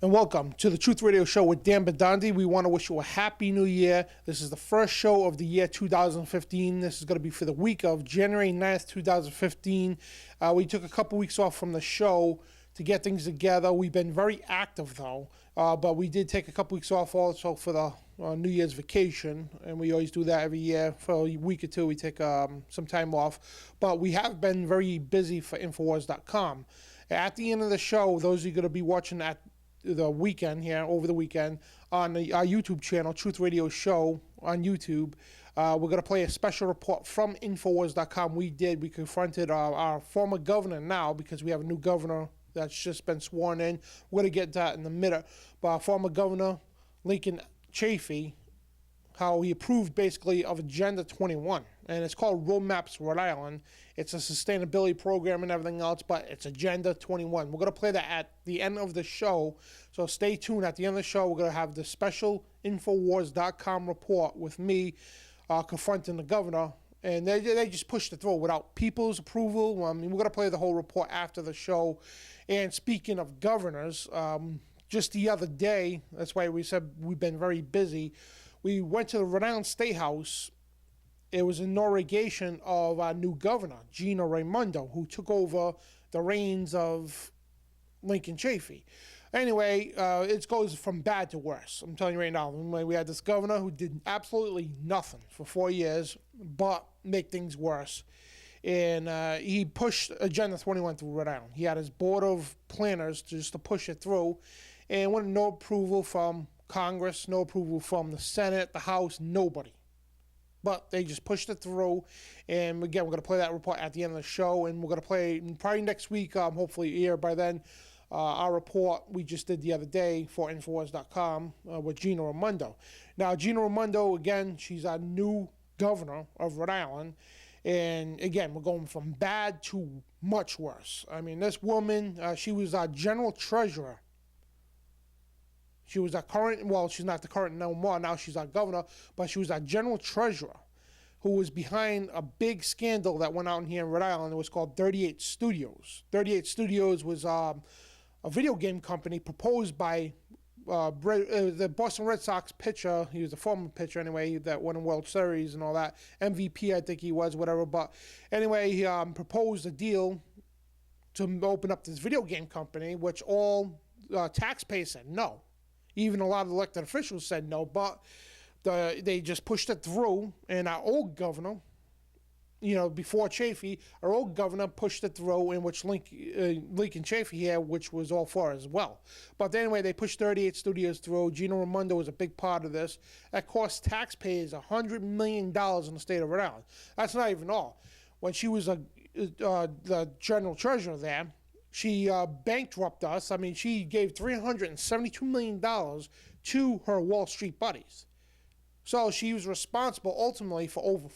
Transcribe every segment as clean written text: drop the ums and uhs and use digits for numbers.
and welcome to the Truth Radio Show with Dan Bidondi. We want to wish you a happy new year. This is the first show of the year 2015. This is going to be for the week of January 9th, 2015. We took a couple weeks off from the show to get things together. We've been very active, though, but we did take a couple weeks off also for the New Year's vacation, and we always do that every year. For a week or two, we take some time off, but we have been very busy for Infowars.com. At the end of the show, those are going to be watching at the weekend here, over the weekend, on our YouTube channel, Truth Radio Show on YouTube. We're going to play a special report from Infowars.com. We confronted our former governor now, because we have a new governor that's just been sworn in. We're going to get that in a minute. But our former governor, Lincoln Chafee, how he approved basically of Agenda 21. And it's called Roadmaps Rhode Island. It's a sustainability program and everything else, but it's Agenda 21. We're going to play that at the end of the show, so stay tuned. At the end of the show, we're going to have the special Infowars.com report with me confronting the governor. And they just pushed it through without people's approval. I mean, we're going to play the whole report after the show. And speaking of governors, just the other day, that's why we said we've been very busy, we went to the Rhode Island State House. It was inauguration of our new governor, Gina Raimondo, who took over the reins of Lincoln Chafee. Anyway, it goes from bad to worse. I'm telling you right now. We had this governor who did absolutely nothing for 4 years, but make things worse. And he pushed Agenda 21 through Rhode Island. He had his board of planners just to push it through, and with no approval from Congress, no approval from the Senate, the House, nobody. But they just pushed it through, and again, we're going to play that report at the end of the show, and we're going to play probably next week, hopefully here by then, our report we just did the other day for Infowars.com with Gina Raimondo. Now, Gina Raimondo, again, she's our new governor of Rhode Island, and again, we're going from bad to much worse. I mean, this woman, she was our general treasurer. She was our current, well, she's not the current no more, now she's our governor, but she was our general treasurer, who was behind a big scandal that went on here in Rhode Island. It was called 38 Studios. 38 Studios was a video game company proposed by the Boston Red Sox pitcher. He was a former pitcher anyway, that won a World Series and all that. MVP, I think he was, whatever. But anyway, he proposed a deal to open up this video game company, which all taxpayers said no. Even a lot of elected officials said no, but they just pushed it through. And our old governor, before Chafee, our old governor pushed it through, in which Lincoln Chafee here, which was all for as well. But anyway, they pushed 38 Studios through. Gina Raimondo was a big part of this. That cost taxpayers $100 million in the state of Rhode Island. That's not even all. When she was the general treasurer there, she bankrupted us. I mean, she gave $372 million to her Wall Street buddies. So she was responsible ultimately for over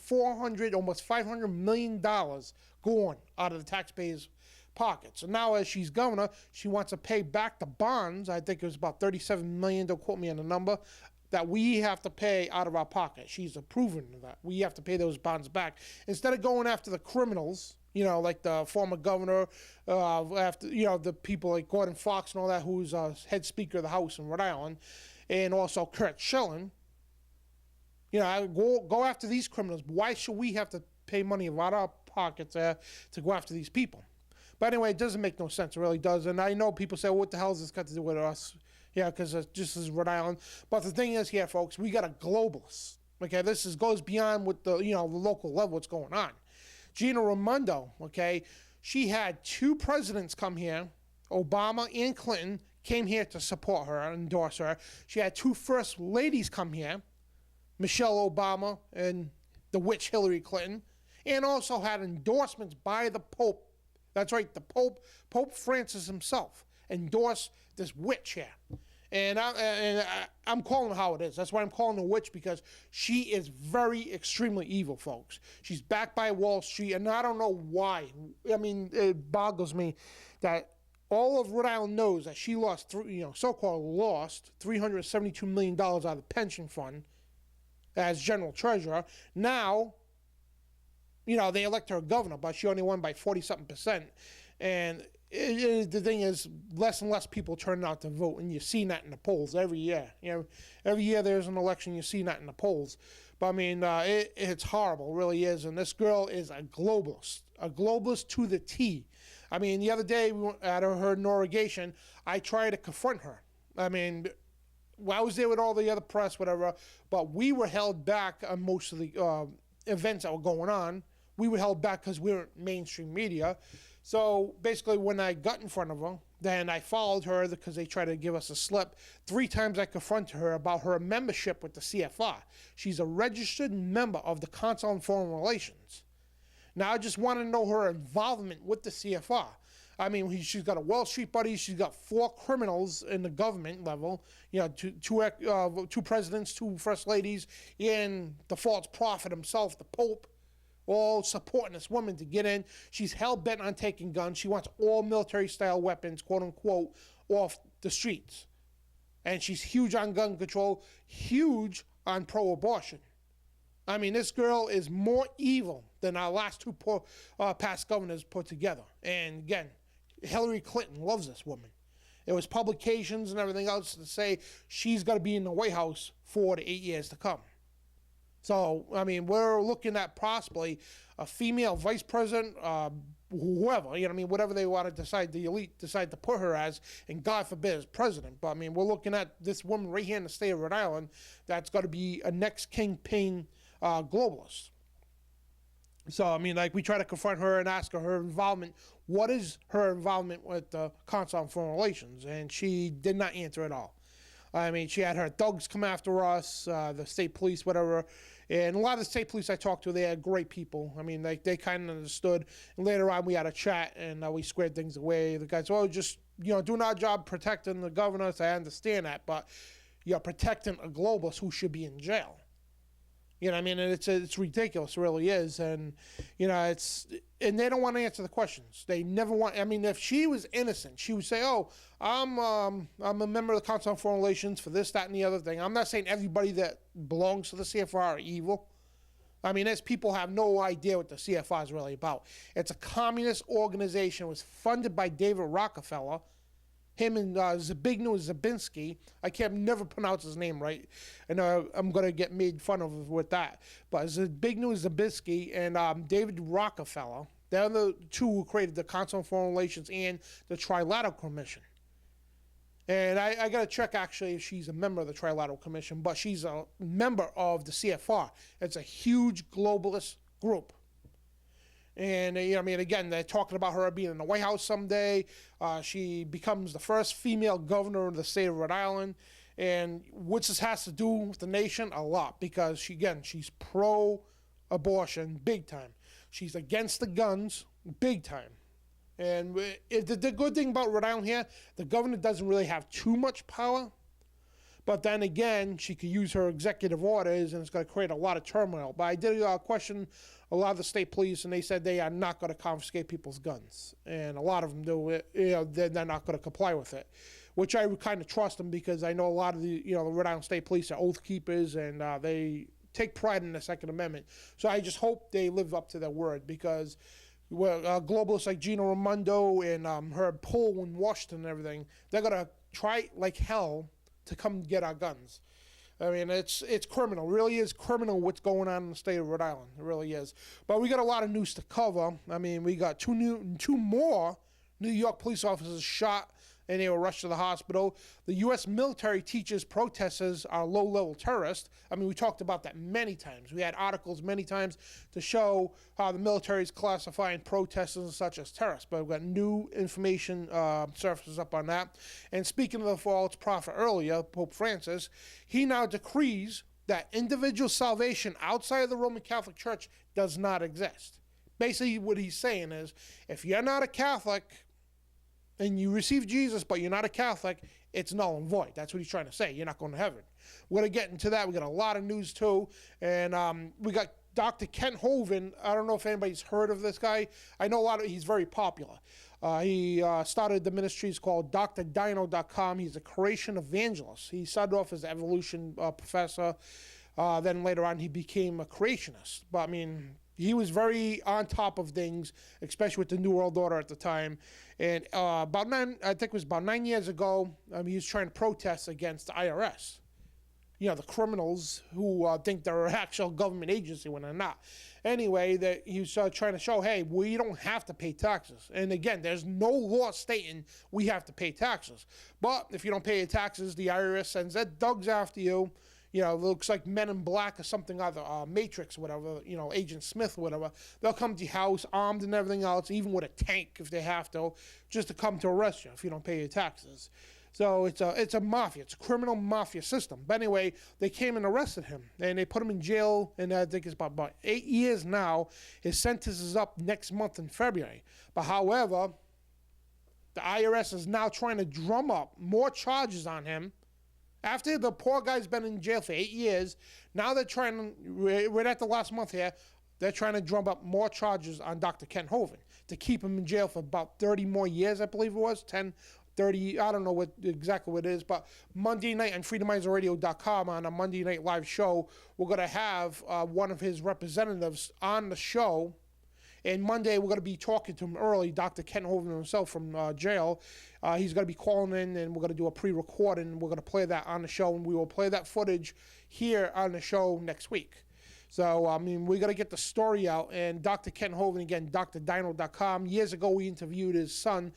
almost $500 million going out of the taxpayers' pockets. So now, as she's governor, she wants to pay back the bonds. I think it was about $37 million, don't quote me on the number, that we have to pay out of our pocket. She's approving of that. We have to pay those bonds back. Instead of going after the criminals, like the former governor, after the people like Gordon Fox and all that, who's head speaker of the House in Rhode Island, and also Kurt Schilling. Go after these criminals. Why should we have to pay money out of our pockets to go after these people? But anyway, it doesn't make no sense. It really does. And I know people say, well, what the hell has this got to do with us? Yeah, because it just is Rhode Island. But the thing is here, folks, we got a globalist. Okay, this goes beyond with the the local level, what's going on. Gina Raimondo, okay, she had two presidents come here, Obama and Clinton, came here to support her and endorse her. She had two first ladies come here, Michelle Obama and the witch Hillary Clinton, and also had endorsements by the Pope. That's right, the Pope Francis himself endorsed this witch here. And I'm calling her how it is. That's why I'm calling her a witch, because she is very, extremely evil, folks. She's backed by Wall Street, and I don't know why. I mean, it boggles me that all of Rhode Island knows that she lost, so-called lost $372 million out of the pension fund as general treasurer. Now, they elect her governor, but she only won by 40-something%. And the thing is, less and less people turn out to vote, and you see that in the polls every year. Every year there's an election, you see that in the polls. But I mean, it's horrible, it really is. And this girl is a globalist to the T. I mean, the other day at her inauguration, I tried to confront her. I mean, I was there with all the other press, whatever, but we were held back on most of the events that were going on. We were held back because we weren't mainstream media. So basically, when I got in front of her, then I followed her because they tried to give us a slip. 3 times I confronted her about her membership with the CFR. She's a registered member of the Council on Foreign Relations. Now, I just want to know her involvement with the CFR. I mean, she's got a Wall Street buddy. She's got 4 criminals in the government level. Two presidents, 2 first ladies, and the false prophet himself, the Pope, all supporting this woman to get in. She's hell-bent on taking guns. She wants all military-style weapons, quote-unquote, off the streets. And she's huge on gun control, huge on pro-abortion. I mean, this girl is more evil than our last 2 past governors put together. And again, Hillary Clinton loves this woman. There was publications and everything else to say she's going to be in the White House 4 to 8 years to come. So, I mean, we're looking at possibly a female vice president, whoever, whatever they want to decide, the elite decide to put her as, and God forbid as president. But, I mean, we're looking at this woman right here in the state of Rhode Island that's going to be a next kingpin globalist. So, I mean, like, we try to confront her and ask her involvement. What is her involvement with the Council on Foreign Relations? And she did not answer at all. I mean, she had her thugs come after us, the state police, whatever. And a lot of the state police I talked to, they are great people. I mean, they kind of understood. And later on, we had a chat, and we squared things away. The guys, just, doing our job protecting the governors. I understand that. But you're protecting a globalist who should be in jail. You know what I mean? And it's ridiculous, it really is. And, and they don't want to answer the questions. They never want, I mean, if she was innocent, she would say, oh, I'm a member of the Council on Foreign Relations for this, that, and the other thing. I'm not saying everybody that belongs to the CFR are evil. I mean, there's people have no idea what the CFR is really about. It's a communist organization. It was funded by David Rockefeller. Him and Zbigniew Zabinski. I can't never pronounce his name right, and I'm gonna get made fun of with that. But Zbigniew Zabinski and David Rockefeller, they're the 2 who created the Council on Foreign Relations and the Trilateral Commission. And I got to check actually if she's a member of the Trilateral Commission, but she's a member of the CFR. It's a huge globalist group. And, again, they're talking about her being in the White House someday. She becomes the first female governor of the state of Rhode Island. And what this has to do with the nation? A lot. Because, she's pro-abortion big time. She's against the guns big time. And the good thing about Rhode Island here, the governor doesn't really have too much power. But then again, she could use her executive orders, and it's going to create a lot of turmoil. But I did question a lot of the state police, and they said they are not going to confiscate people's guns. And a lot of them do it. They're not going to comply with it, which I would kind of trust them because I know a lot of the Rhode Island State Police are oath keepers, and they take pride in the Second Amendment. So I just hope they live up to their word because globalists like Gina Raimondo and her poll in Washington and everything, they're going to try like hell to come get our guns. I mean, it's criminal. It really is criminal what's going on in the state of Rhode Island. It really is. But we got a lot of news to cover. I mean, we got 2 more New York police officers shot and they were rushed to the hospital. The U.S. military teaches protesters are low-level terrorists. I mean, we talked about that many times. We had articles many times to show how the military is classifying protesters and such as terrorists. But we've got new information surfaces up on that. And speaking of the false prophet earlier, Pope Francis, he now decrees that individual salvation outside of the Roman Catholic Church does not exist. Basically, what he's saying is, if you're not a Catholic and you receive Jesus, but you're not a Catholic, it's null and void. That's what he's trying to say. You're not going to heaven. We're going to get into that. We got a lot of news, too. And we got Dr. Kent Hovind. I don't know if anybody's heard of this guy. I know he's very popular. He started the ministries called drdino.com. He's a creation evangelist. He started off as an evolution professor. Then later on, he became a creationist. But, I mean, He was very on top of things, especially with the New World Order at the time. And I think it was about 9 years ago, he was trying to protest against the IRS. The criminals who think they're an actual government agency when they're not. Anyway, that he was trying to show, hey, we don't have to pay taxes. And again, there's no law stating we have to pay taxes. But if you don't pay your taxes, the IRS sends their dogs after you. It looks like Men in Black or something other, Matrix, whatever, Agent Smith, whatever. They'll come to your house armed and everything else, even with a tank if they have to, just to come to arrest you if you don't pay your taxes. So it's a mafia. It's a criminal mafia system. But anyway, they came and arrested him, and they put him in jail, and I think it's about 8 years now. His sentence is up next month in February. But however, the IRS is now trying to drum up more charges on him. After the poor guy's been in jail for 8 years, now they're trying, right at the last month here, they're trying to drum up more charges on Dr. Ken Hovind to keep him in jail for about 30 more years, I believe it was, 10, 30, I don't know exactly what it is, but Monday night on freedomizerradio.com on a Monday night live show, we're going to have one of his representatives on the show. And Monday, we're going to be talking to him early, Dr. Ken Hovind himself from jail. He's going to be calling in, and we're going to do a pre-recording. We're going to play that on the show, and we will play that footage here on the show next week. So, we got to get the story out. And Dr. Ken Hovind, again, drdino.com. Years ago, we interviewed his son,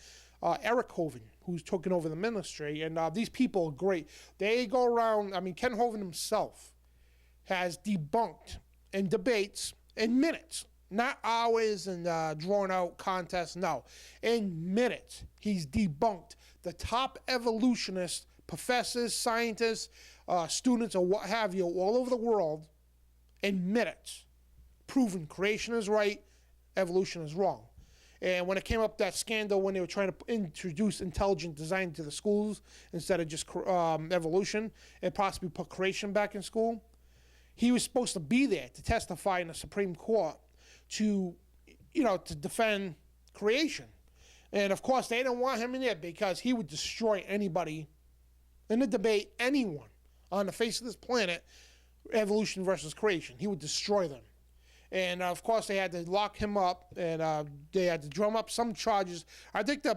Eric Hovind, who's taking over the ministry. And these people are great. They go around, Ken Hovind himself has debunked in debates in minutes. Not hours and drawn out contests, no. In minutes, he's debunked the top evolutionists, professors, scientists, students, or what have you, all over the world in minutes. Proven creation is right, evolution is wrong. And when it came up that scandal when they were trying to introduce intelligent design to the schools instead of just evolution and possibly put creation back in school, he was supposed to be there to testify in the Supreme Court to defend creation. And of course, they didn't want him in there because he would destroy anybody in the debate, anyone on the face of this planet, evolution versus creation. He would destroy them. And of course, they had to lock him up, and they had to drum up some charges. I think the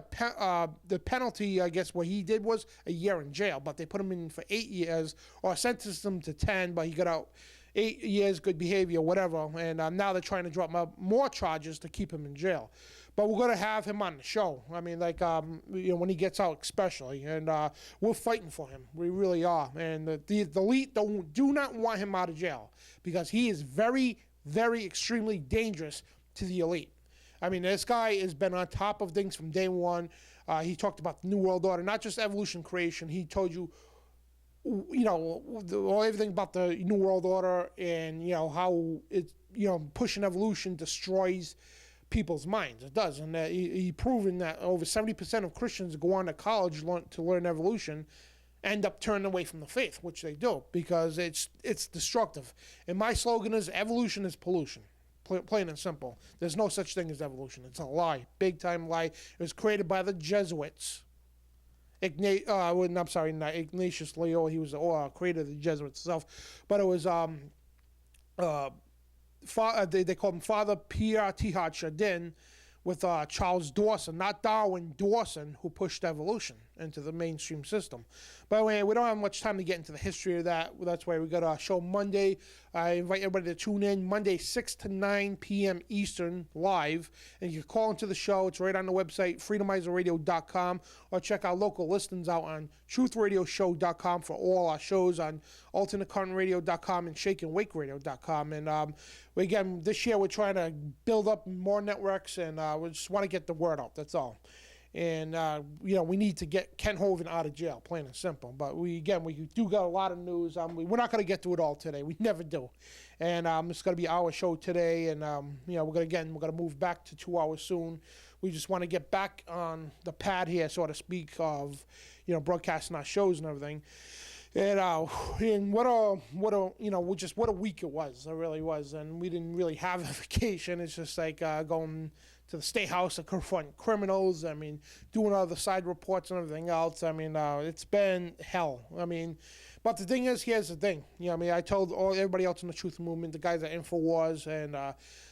penalty, I guess, what he did was a year in jail, but they put him in for 8 years, or sentenced him to 10, but he got out 8 years, good behavior, whatever. And now they're trying to drop more charges to keep him in jail. But we're going to have him on the show. When he gets out, especially. And we're fighting for him. We really are. And the elite do not want him out of jail because he is very, very extremely dangerous to the elite. This guy has been on top of things from day one. He talked about the New World Order, not just evolution creation. He told you, everything about the New World Order and, how it's, pushing evolution destroys people's minds. It does. And he proven that over 70% of Christians go on to college to learn evolution end up turning away from the faith, which they do, because it's destructive. And my slogan is evolution is pollution. Plain and simple. There's no such thing as evolution. It's a lie. Big time lie. It was created by the Jesuits. Not Ignatius Loyola. He was the creator of the Jesuits itself. But it was, they called him Father Pierre Teilhard Chardin with Charles Dawson, not Darwin, Dawson, who pushed evolution into the mainstream system. By the way, we don't have much time to get into the history of that. That's why we got our show Monday. I invite everybody to tune in Monday, 6 to 9 p.m. Eastern, live. And you can call into the show. It's right on the website, freedomizerradio.com, or check our local listings out on truthradioshow.com for all our shows, on alternatecurrentradio.com and shakeandwakeradio.com. And again, this year we're trying to build up more networks, and we just want to get the word out. That's all. And, we need to get Ken Hovind out of jail, plain and simple. But we do got a lot of news. We're not going to get to it all today. We never do. And it's going to be our show today. And, we're going to move back to 2 hours soon. We just want to get back on the pad here, so to speak, of, broadcasting our shows and everything. And what a week it was. It really was. And we didn't really have a vacation. It's just like going to the state house to confront criminals. Doing all the side reports and everything else. It's been hell. But the thing is, here's the thing. You know, I mean, I told everybody else in the Truth Movement, the guys at InfoWars and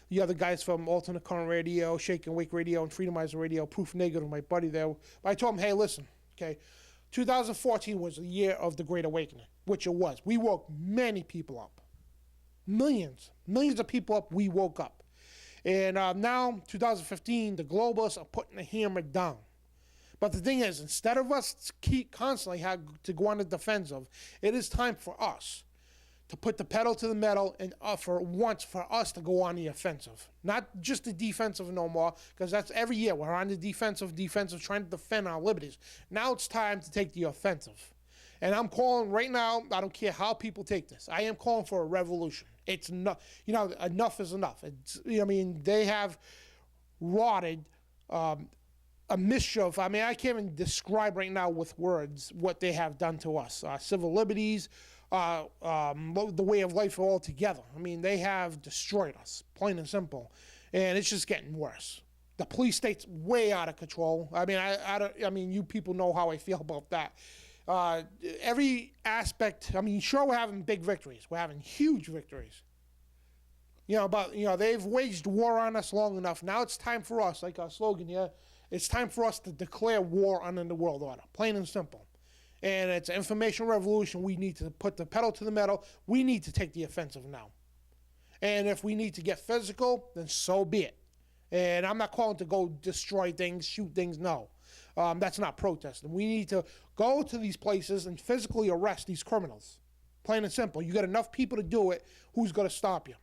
the other guys from Alternate Current Radio, Shake and Wake Radio, and Freedomizer Radio, Proof Negative, my buddy there. But I told him, hey, listen, okay, 2014 was the year of the Great Awakening, which it was. We woke many people up. Millions of people up, we woke up. And now, 2015, the globalists are putting the hammer down. But the thing is, instead of us keep constantly have to go on the defensive, it is time for us to put the pedal to the metal and for once for us to go on the offensive. Not just the defensive no more, because that's every year. We're on the defensive, trying to defend our liberties. Now it's time to take the offensive. And I'm calling right now, I don't care how people take this, I am calling for a revolution. It's not, you know, enough is enough. It's, you know, I mean, they have rotted a mischief. I mean, I can't even describe right now with words what they have done to us. Civil liberties, the way of life altogether. I mean, they have destroyed us, plain and simple. And it's just getting worse. The police state's way out of control. I mean, I mean, you people know how I feel about that. Every aspect, I mean, sure, we're having big victories. We're having huge victories. You know, but, you know, they've waged war on us long enough. Now it's time for us, like our slogan here, it's time for us to declare war on the New World Order, plain and simple. And it's an information revolution. We need to put the pedal to the metal. We need to take the offensive now. And if we need to get physical, then so be it. And I'm not calling to go destroy things, shoot things, no. That's not protesting. We need to go to these places and physically arrest these criminals. Plain and simple. You got enough people to do it, who's going to stop you?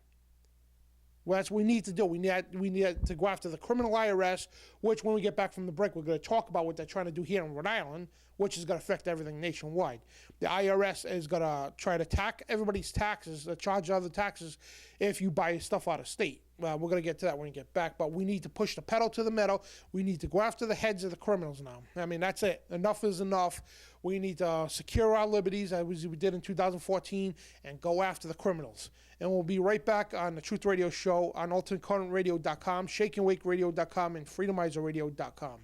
Well, that's what we need to do. We need to go after the criminal IRS, which when we get back from the break, we're going to talk about what they're trying to do here in Rhode Island, which is going to affect everything nationwide. The IRS is going to try to attack everybody's taxes, charge other taxes if you buy stuff out of state. We're going to get to that when we get back, but we need to push the pedal to the metal. We need to go after the heads of the criminals now. I mean, that's it. Enough is enough. We need to secure our liberties, as we did in 2014, and go after the criminals. And we'll be right back on the Truth Radio Show on AlternCurrentRadio.com, ShakeandWakeRadio.com, and FreedomizerRadio.com.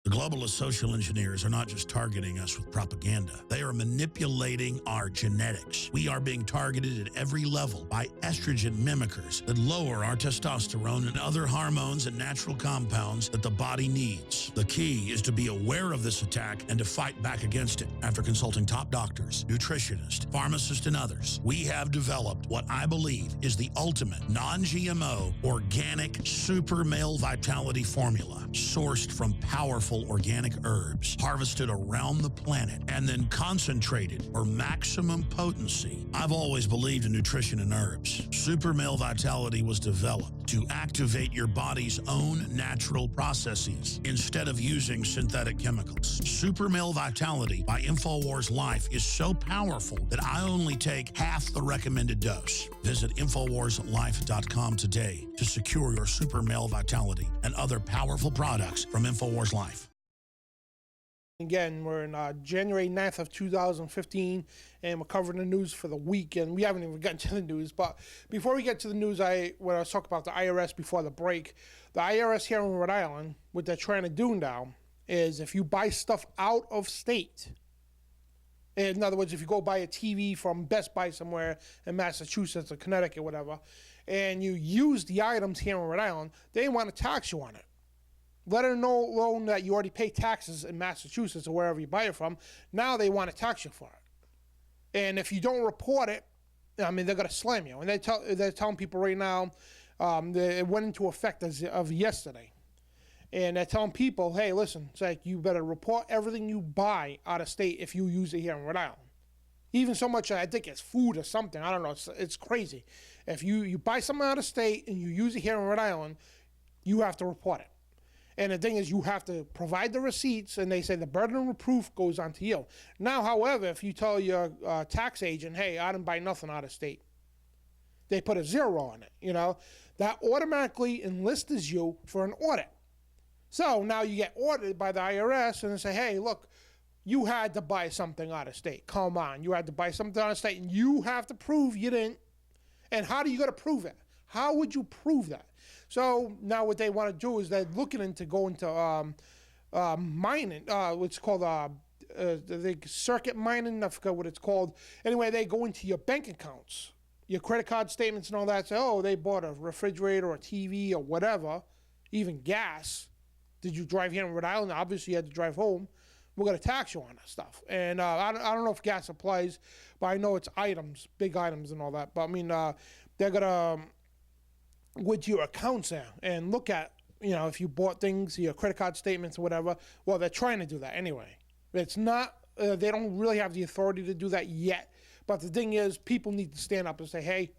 The globalist social engineers are not just targeting us with propaganda. They are manipulating our genetics. We are being targeted at every level by estrogen mimickers that lower our testosterone and other hormones and natural compounds that the body needs. The key is to be aware of this attack and to fight back against it. After consulting top doctors, nutritionists, pharmacists, and others, we have developed what I believe is the ultimate non-GMO organic super male vitality formula sourced from powerful organic herbs harvested around the planet and then concentrated for maximum potency. I've always believed in nutrition and herbs. Super Male Vitality was developed to activate your body's own natural processes instead of using synthetic chemicals. Super Male Vitality by InfoWars Life is so powerful that I only take half the recommended dose. Visit InfoWarsLife.com today to secure your Super Male Vitality and other powerful products from InfoWars Life. Again, we're in January 9th of 2015, and we're covering the news for the week, and we haven't even gotten to the news. But before we get to the news, when I was talking about the IRS before the break, the IRS here in Rhode Island, what they're trying to do now is if you buy stuff out of state, in other words, if you go buy a TV from Best Buy somewhere in Massachusetts or Connecticut, whatever, and you use the items here in Rhode Island, they want to tax you on it. Let her know alone that you already pay taxes in Massachusetts or wherever you buy it from. Now they want to tax you for it. And if you don't report it, I mean, they're going to slam you. And they're telling people right now, it went into effect as of yesterday. And they're telling people, hey, listen, it's like you better report everything you buy out of state if you use it here in Rhode Island. Even so much, I think it's food or something. I don't know. It's crazy. If you buy something out of state and you use it here in Rhode Island, you have to report it. And the thing is, you have to provide the receipts, and they say the burden of proof goes on to you. Now, however, if you tell your tax agent, hey, I didn't buy nothing out of state, they put a 0 on it, you know, that automatically enlists you for an audit. So now you get audited by the IRS, and they say, hey, look, you had to buy something out of state. Come on, you had to buy something out of state, and you have to prove you didn't. And how do you got to prove it? How would you prove that? So now what they want to do is they're looking into going to mining, what's called the circuit mining, I forgot what it's called. Anyway, they go into your bank accounts, your credit card statements and all that. Say, oh, they bought a refrigerator or a TV or whatever, even gas. Did you drive here in Rhode Island? Obviously, you had to drive home. We're going to tax you on that stuff. And I don't know if gas applies, but I know it's items, big items and all that. But I mean, they're going to, with your accounts there and look at, if you bought things, your credit card statements or whatever. Well, they're trying to do that anyway. It's not, they don't really have the authority to do that yet. But the thing is, people need to stand up and say, hey,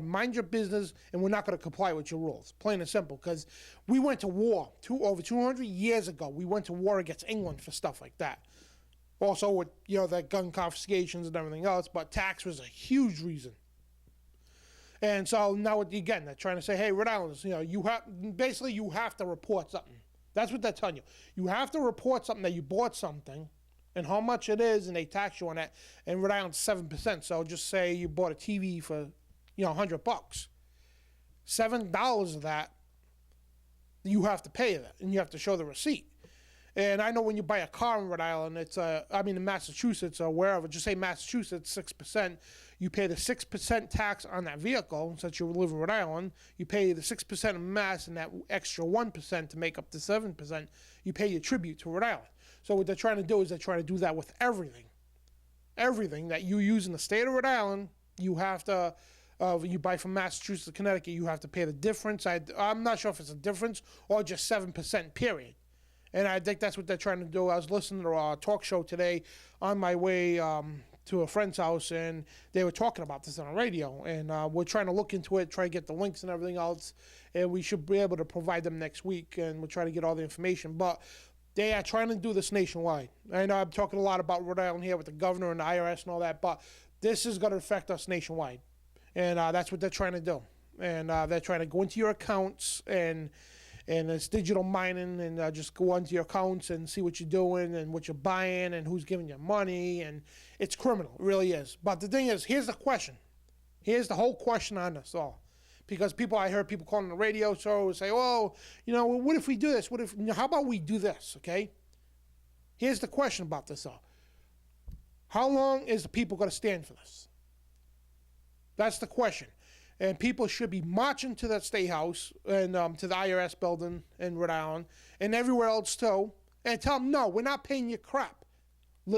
mind your business, and we're not going to comply with your rules. Plain and simple, because we went to war over 200 years ago. We went to war against England for stuff like that. Also with, the gun confiscations and everything else, but tax was a huge reason. And so now, again, they're trying to say, hey, Rhode Islanders, you have to report something. That's what they're telling you. You have to report something that you bought something, and how much it is, and they tax you on that. And Rhode Island's 7%. So just say you bought a TV for, $100. $7 of that, you have to pay that, and you have to show the receipt. And I know when you buy a car in Rhode Island, it's in Massachusetts or wherever, just say Massachusetts, 6%. You pay the 6% tax on that vehicle, since you live in Rhode Island. You pay the 6% of Mass, and that extra 1% to make up the 7%, you pay your tribute to Rhode Island. So what they're trying to do is they're trying to do that with everything. Everything that you use in the state of Rhode Island, you have to, you buy from Massachusetts to Connecticut, you have to pay the difference. I'm not sure if it's a difference or just 7%, period. And I think that's what they're trying to do. I was listening to a talk show today on my way to a friend's house, and they were talking about this on the radio. And we're trying to look into it, try to get the links and everything else. And we should be able to provide them next week, and we'll try to get all the information. But they are trying to do this nationwide. I know I'm talking a lot about Rhode Island here with the governor and the IRS and all that, but this is going to affect us nationwide. And that's what they're trying to do. And they're trying to go into your accounts, and it's digital mining, and just go onto your accounts and see what you're doing and what you're buying and who's giving you money. And it's criminal. It really is. But the thing is, here's the question. Here's the whole question on this all. Because I heard people calling the radio show say, oh, what if we do this? How about we do this, okay? Here's the question about this all. How long is the people going to stand for this? That's the question. And people should be marching to that State House and to the IRS building in Rhode Island and everywhere else too, and tell them, no, we're not paying you crap.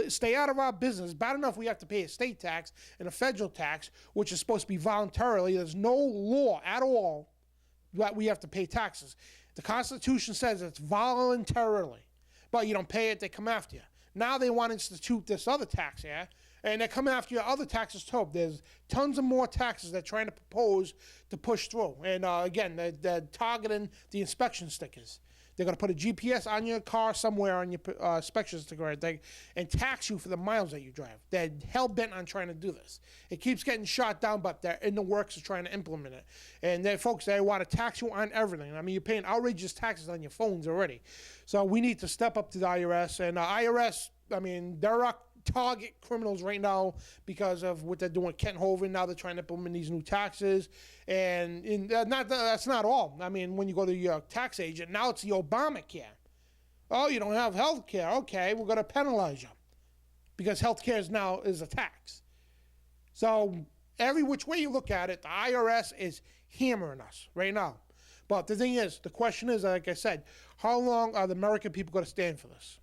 Stay out of our business. Bad enough we have to pay a state tax and a federal tax, which is supposed to be voluntarily. There's no law at all that we have to pay taxes. The Constitution says it's voluntarily, but you don't pay it, they come after you. Now they want to institute this other tax here, and they're coming after your other taxes too. There's tons of more taxes they're trying to propose to push through. And again, they're targeting the inspection stickers. They're going to put a GPS on your car somewhere on your inspection sticker, I think, and tax you for the miles that you drive. They're hell-bent on trying to do this. It keeps getting shot down, but they're in the works of trying to implement it. And folks, they want to tax you on everything. I mean, you're paying outrageous taxes on your phones already. So we need to step up to the IRS. And IRS, they're target criminals right now because of what they're doing with Kent Hovind. Now they're trying to implement these new taxes. And that's not all. When you go to your tax agent, now it's the Obamacare. Oh, you don't have health care. Okay, we're going to penalize you because health care is a tax. So every which way you look at it, the IRS is hammering us right now. But the thing is, the question is, like I said, how long are the American people going to stand for this?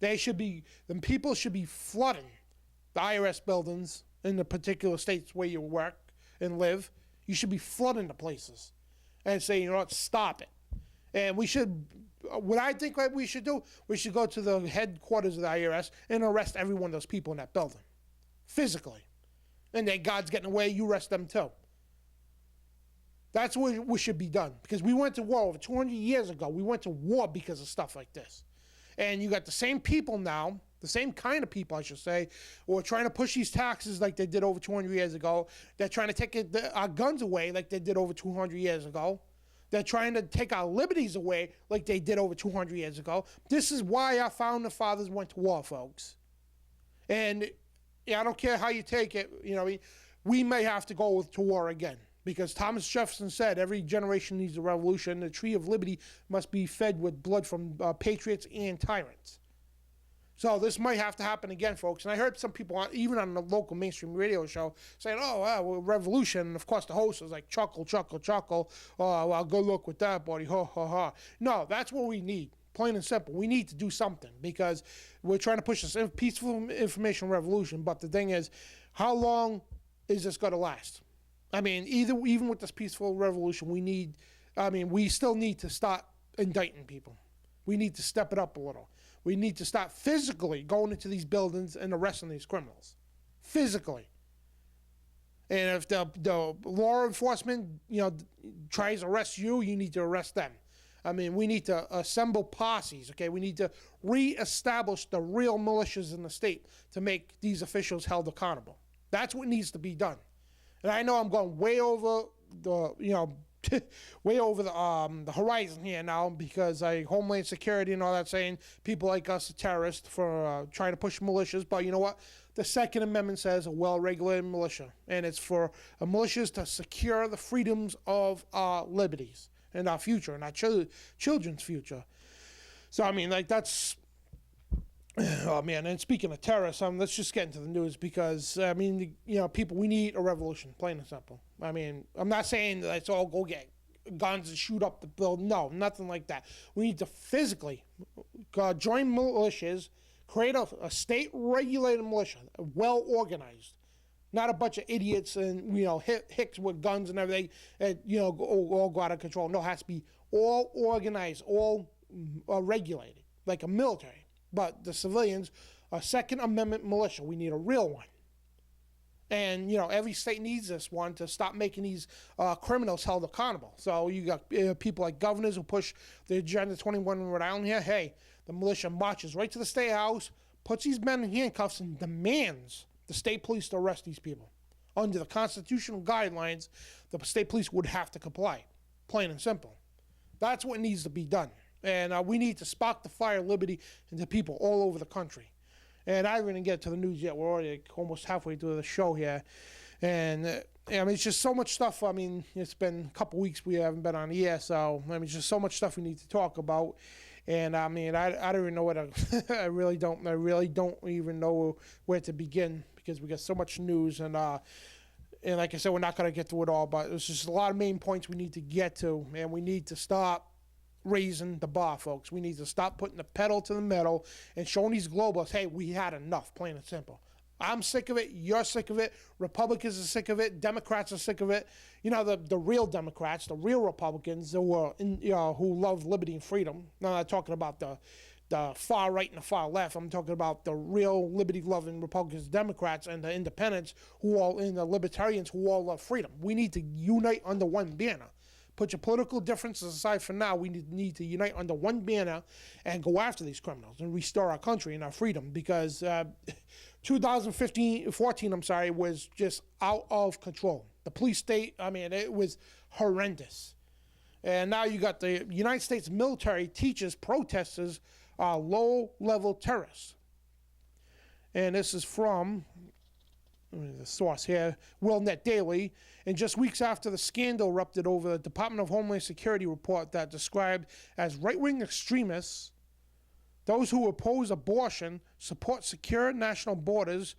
The people should be flooding the IRS buildings in the particular states where you work and live. You should be flooding the places and say, stop it. And what I think that we should do, we should go to the headquarters of the IRS and arrest every one of those people in that building, physically. And then God's getting away, you arrest them too. That's what should be done. Because we went to war over 200 years ago. We went to war because of stuff like this. And you got the same people now, the same kind of people, I should say, who are trying to push these taxes like they did over 200 years ago. They're trying to take our guns away like they did over 200 years ago. They're trying to take our liberties away like they did over 200 years ago. This is why our founding fathers went to war, folks. And I don't care how you take it, we may have to go to war again. Because Thomas Jefferson said every generation needs a revolution. The tree of liberty must be fed with blood from patriots and tyrants. So this might have to happen again, folks. And I heard some people, even on the local mainstream radio show, saying, "Oh, well, revolution." And of course, the host was like, "Chuckle, chuckle, chuckle. Oh, well, good luck with that, buddy. Ha, ha, ha." No, that's what we need. Plain and simple. We need to do something because we're trying to push this peaceful information revolution. But the thing is, how long is this going to last? I mean, even with this peaceful revolution, we still need to start indicting people. We need to step it up a little. We need to start physically going into these buildings and arresting these criminals. Physically. And if the law enforcement, tries to arrest you, you need to arrest them. I mean, we need to assemble posses, okay? We need to reestablish the real militias in the state to make these officials held accountable. That's what needs to be done. And I know I'm going way over the, way over the horizon here now because Homeland Security and all that saying people like us are terrorists for trying to push militias. But you know what? The Second Amendment says a well-regulated militia. And it's for militias to secure the freedoms of our liberties and our future and our children's future. So, I mean, that's... Oh, man, and speaking of terrorists, let's just get into the news because, people, we need a revolution, plain and simple. I mean, I'm not saying that let's all go get guns and shoot up the building. No, nothing like that. We need to physically join militias, create a state-regulated militia, well-organized, not a bunch of idiots and, hicks with guns and everything, and, all go out of control. No, it has to be all organized, all regulated, like a military. But the civilians, a Second Amendment militia, we need a real one. And, every state needs this one to stop making these criminals held accountable. So you got people like governors who push the Agenda 21 in Rhode Island here. Hey, the militia marches right to the state house, puts these men in handcuffs, and demands the state police to arrest these people. Under the constitutional guidelines, the state police would have to comply. Plain and simple. That's what needs to be done. And we need to spark the fire of liberty into people all over the country. And I didn't get to the news yet. We're already almost halfway through the show here. And, it's just so much stuff. I mean, it's been a couple weeks we haven't been on the air. So, it's just so much stuff we need to talk about. And, I don't even know where to... I really don't even know where to begin because we got so much news. And like I said, we're not going to get to it all. But there's just a lot of main points we need to get to. And we need to stop raising the bar, folks. We need to stop putting the pedal to the metal and showing these globalists, hey, we had enough, plain and simple. I'm sick of it. You're sick of it. Republicans are sick of it. Democrats are sick of it. The real Democrats, the real Republicans who love liberty and freedom. I'm not talking about the far right and the far left. I'm talking about the real liberty-loving Republicans, Democrats, and the independents and the libertarians who all love freedom. We need to unite under one banner. Put your political differences aside for now. We need to unite under one banner and go after these criminals and restore our country and our freedom because 2014 was just out of control. The police state, it was horrendous. And now you got the United States military teaches protesters are low-level terrorists. And this is from... the source here, WorldNet Daily, and just weeks after the scandal erupted over the Department of Homeland Security report that described as right-wing extremists, those who oppose abortion, support secure national borders,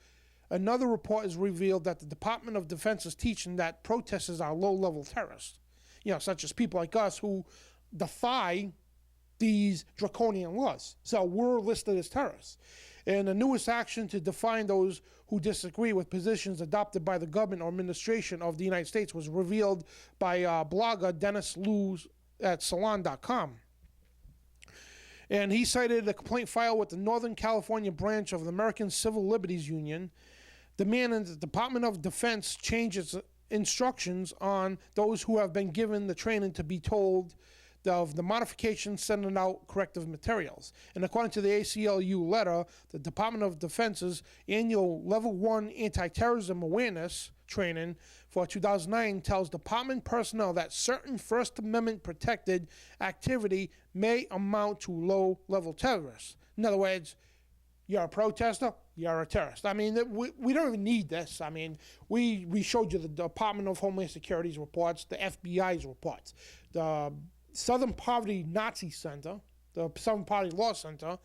another report has revealed that the Department of Defense is teaching that protesters are low-level terrorists, such as people like us who defy these draconian laws. So we're listed as terrorists. And the newest action to define those who disagree with positions adopted by the government or administration of the United States was revealed by blogger Dennis Liu at Salon.com. And he cited a complaint filed with the Northern California branch of the American Civil Liberties Union, demanding the Department of Defense change its instructions on those who have been given the training to be told of the modifications sending out corrective materials. And according to the ACLU letter, the Department of Defense's annual Level 1 anti-terrorism awareness training for 2009 tells department personnel that certain First Amendment protected activity may amount to low-level terrorists. In other words, you're a protester, you're a terrorist. We don't even need this. We showed you the Department of Homeland Security's reports, the FBI's reports, the Southern Poverty Nazi Center, the Southern Poverty Law Center.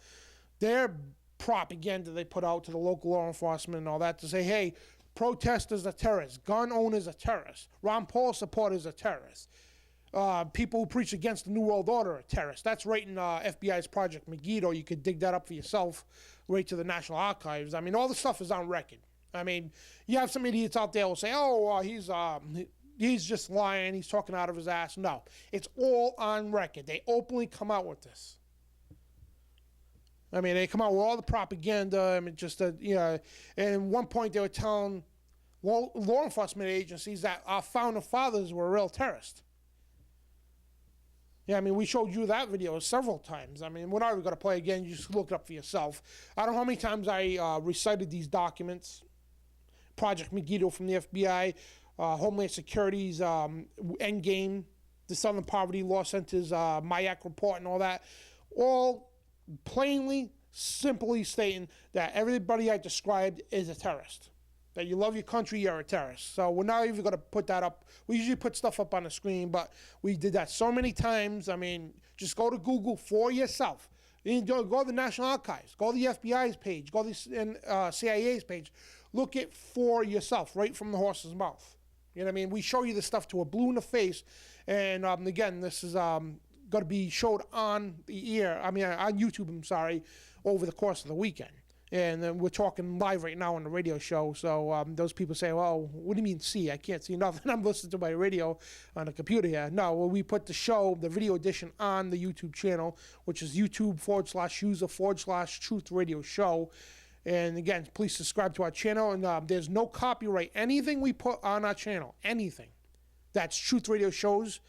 Their propaganda they put out to the local law enforcement and all that to say, hey, protesters are terrorists, gun owners are terrorists, Ron Paul supporters are terrorists, people who preach against the New World Order are terrorists. That's right in FBI's Project Megiddo. You could dig that up for yourself, right to the National Archives. I mean, all the stuff is on record. I mean, you have some idiots out there who will say, oh, he's just lying, he's talking out of his ass. No, it's all on record. They openly come out with this. I mean, they come out with all the propaganda. I mean, just, and at one point they were telling law enforcement agencies that our founding fathers were real terrorists. Yeah, I mean, we showed you that video several times. I mean, we're not even going to play again. You just look it up for yourself. I don't know how many times I recited these documents. Project Megiddo from the FBI, Homeland Security's Endgame, the Southern Poverty Law Center's MIAC report and all that. All plainly, simply stating that everybody I described is a terrorist. That you love your country, you're a terrorist. So we're not even going to put that up. We usually put stuff up on the screen, but we did that so many times. I mean, just go to Google for yourself. You go to the National Archives, go to the FBI's page, go to the CIA's page. Look it for yourself, right from the horse's mouth. You know what I mean? We show you this stuff to a blue in the face. And again, this is going to be showed on the air, on YouTube, I'm sorry, over the course of the weekend. And we're talking live right now on the radio show. So those people say, well, what do you mean see? I can't see nothing. I'm listening to my radio on the computer here. No, well, we put the show, the video edition, on the YouTube channel, which is YouTube/user/Truth Radio Show. And again, please subscribe to our channel. And there's no copyright. Anything we put on our channel, anything that's Truth Radio shows,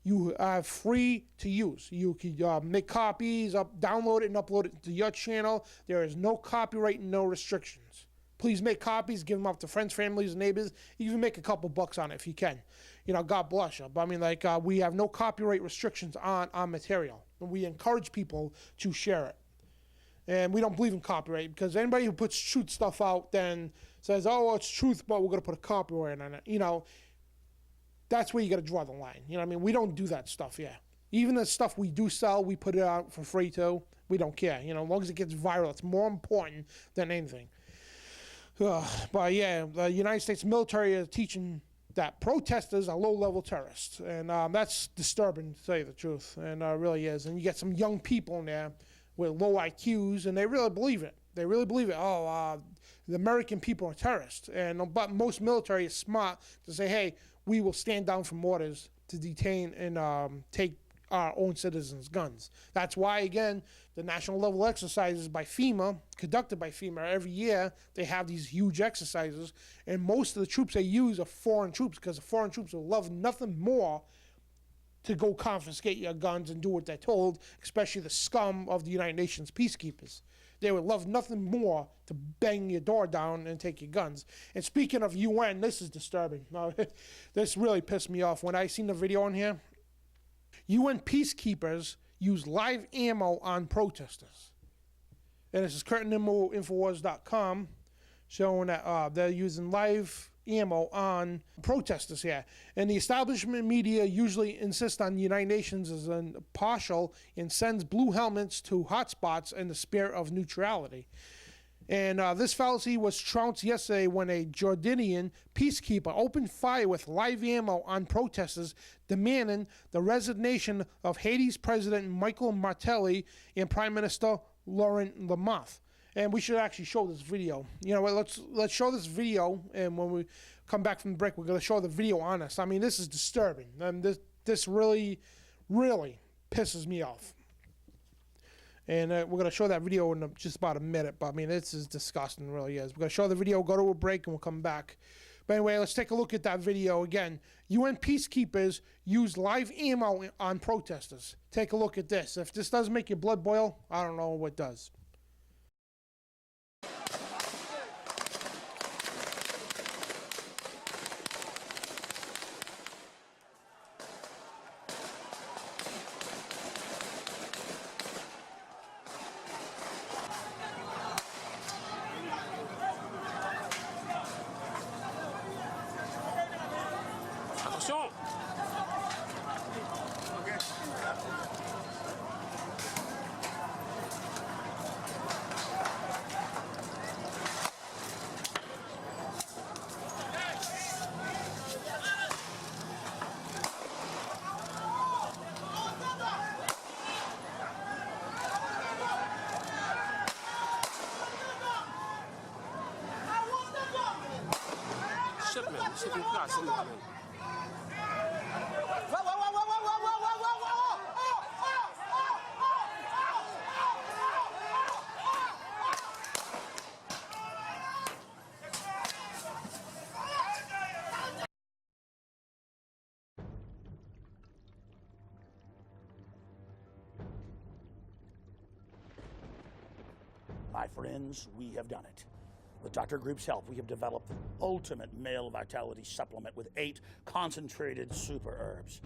you are free to use. You can make copies, download it and upload it to your channel. There is no copyright and no restrictions. Please make copies, give them up to friends, families, and neighbors. Even make a couple bucks on it if you can. God bless you. But I mean, we have no copyright restrictions on our material. And we encourage people to share it. And we don't believe in copyright, because anybody who puts truth stuff out then says, oh, well, it's truth, but we're going to put a copyright on it. That's where you got to draw the line. You know what I mean? We don't do that stuff, yeah. Even the stuff we do sell, we put it out for free too. We don't care. As long as it gets viral, it's more important than anything. But yeah, the United States military is teaching that protesters are low-level terrorists. And that's disturbing, to tell you the truth. And it really is. And you get some young people in there with low IQs, and they really believe it. They really believe it. Oh, the American people are terrorists. But most military is smart to say, hey, we will stand down from orders to detain and take our own citizens' guns. That's why, again, the national level exercises by FEMA, conducted by FEMA every year, they have these huge exercises. And most of the troops they use are foreign troops, because the foreign troops will love nothing more to go confiscate your guns and do what they're told, especially the scum of the United Nations peacekeepers. They would love nothing more to bang your door down and take your guns. And speaking of UN, this is disturbing. This really pissed me off. When I seen the video on here, UN peacekeepers use live ammo on protesters. And this is CurtainInfoWars.com showing that they're using live ammo on protesters here. And the establishment media usually insists on the United Nations as impartial and sends blue helmets to hotspots in the spirit of neutrality. And this fallacy was trounced yesterday when a Jordanian peacekeeper opened fire with live ammo on protesters demanding the resignation of Haiti's President Michel Martelly and Prime Minister Laurent Lamothe. And we should actually show this video. Let's show this video, and when we come back from the break, we're going to show the video on us. I mean, this is disturbing. This really, really pisses me off. And we're going to show that video in just about a minute. But I mean, this is disgusting, it really is. We're going to show the video, go to a break, and we'll come back. But anyway, let's take a look at that video again. UN peacekeepers use live ammo on protesters. Take a look at this. If this doesn't make your blood boil, I don't know what does. Attention! C'est une classe, c'est normal. My friends, we have done it. With Dr. Group's help, we have developed the ultimate male vitality supplement with 8 concentrated super herbs.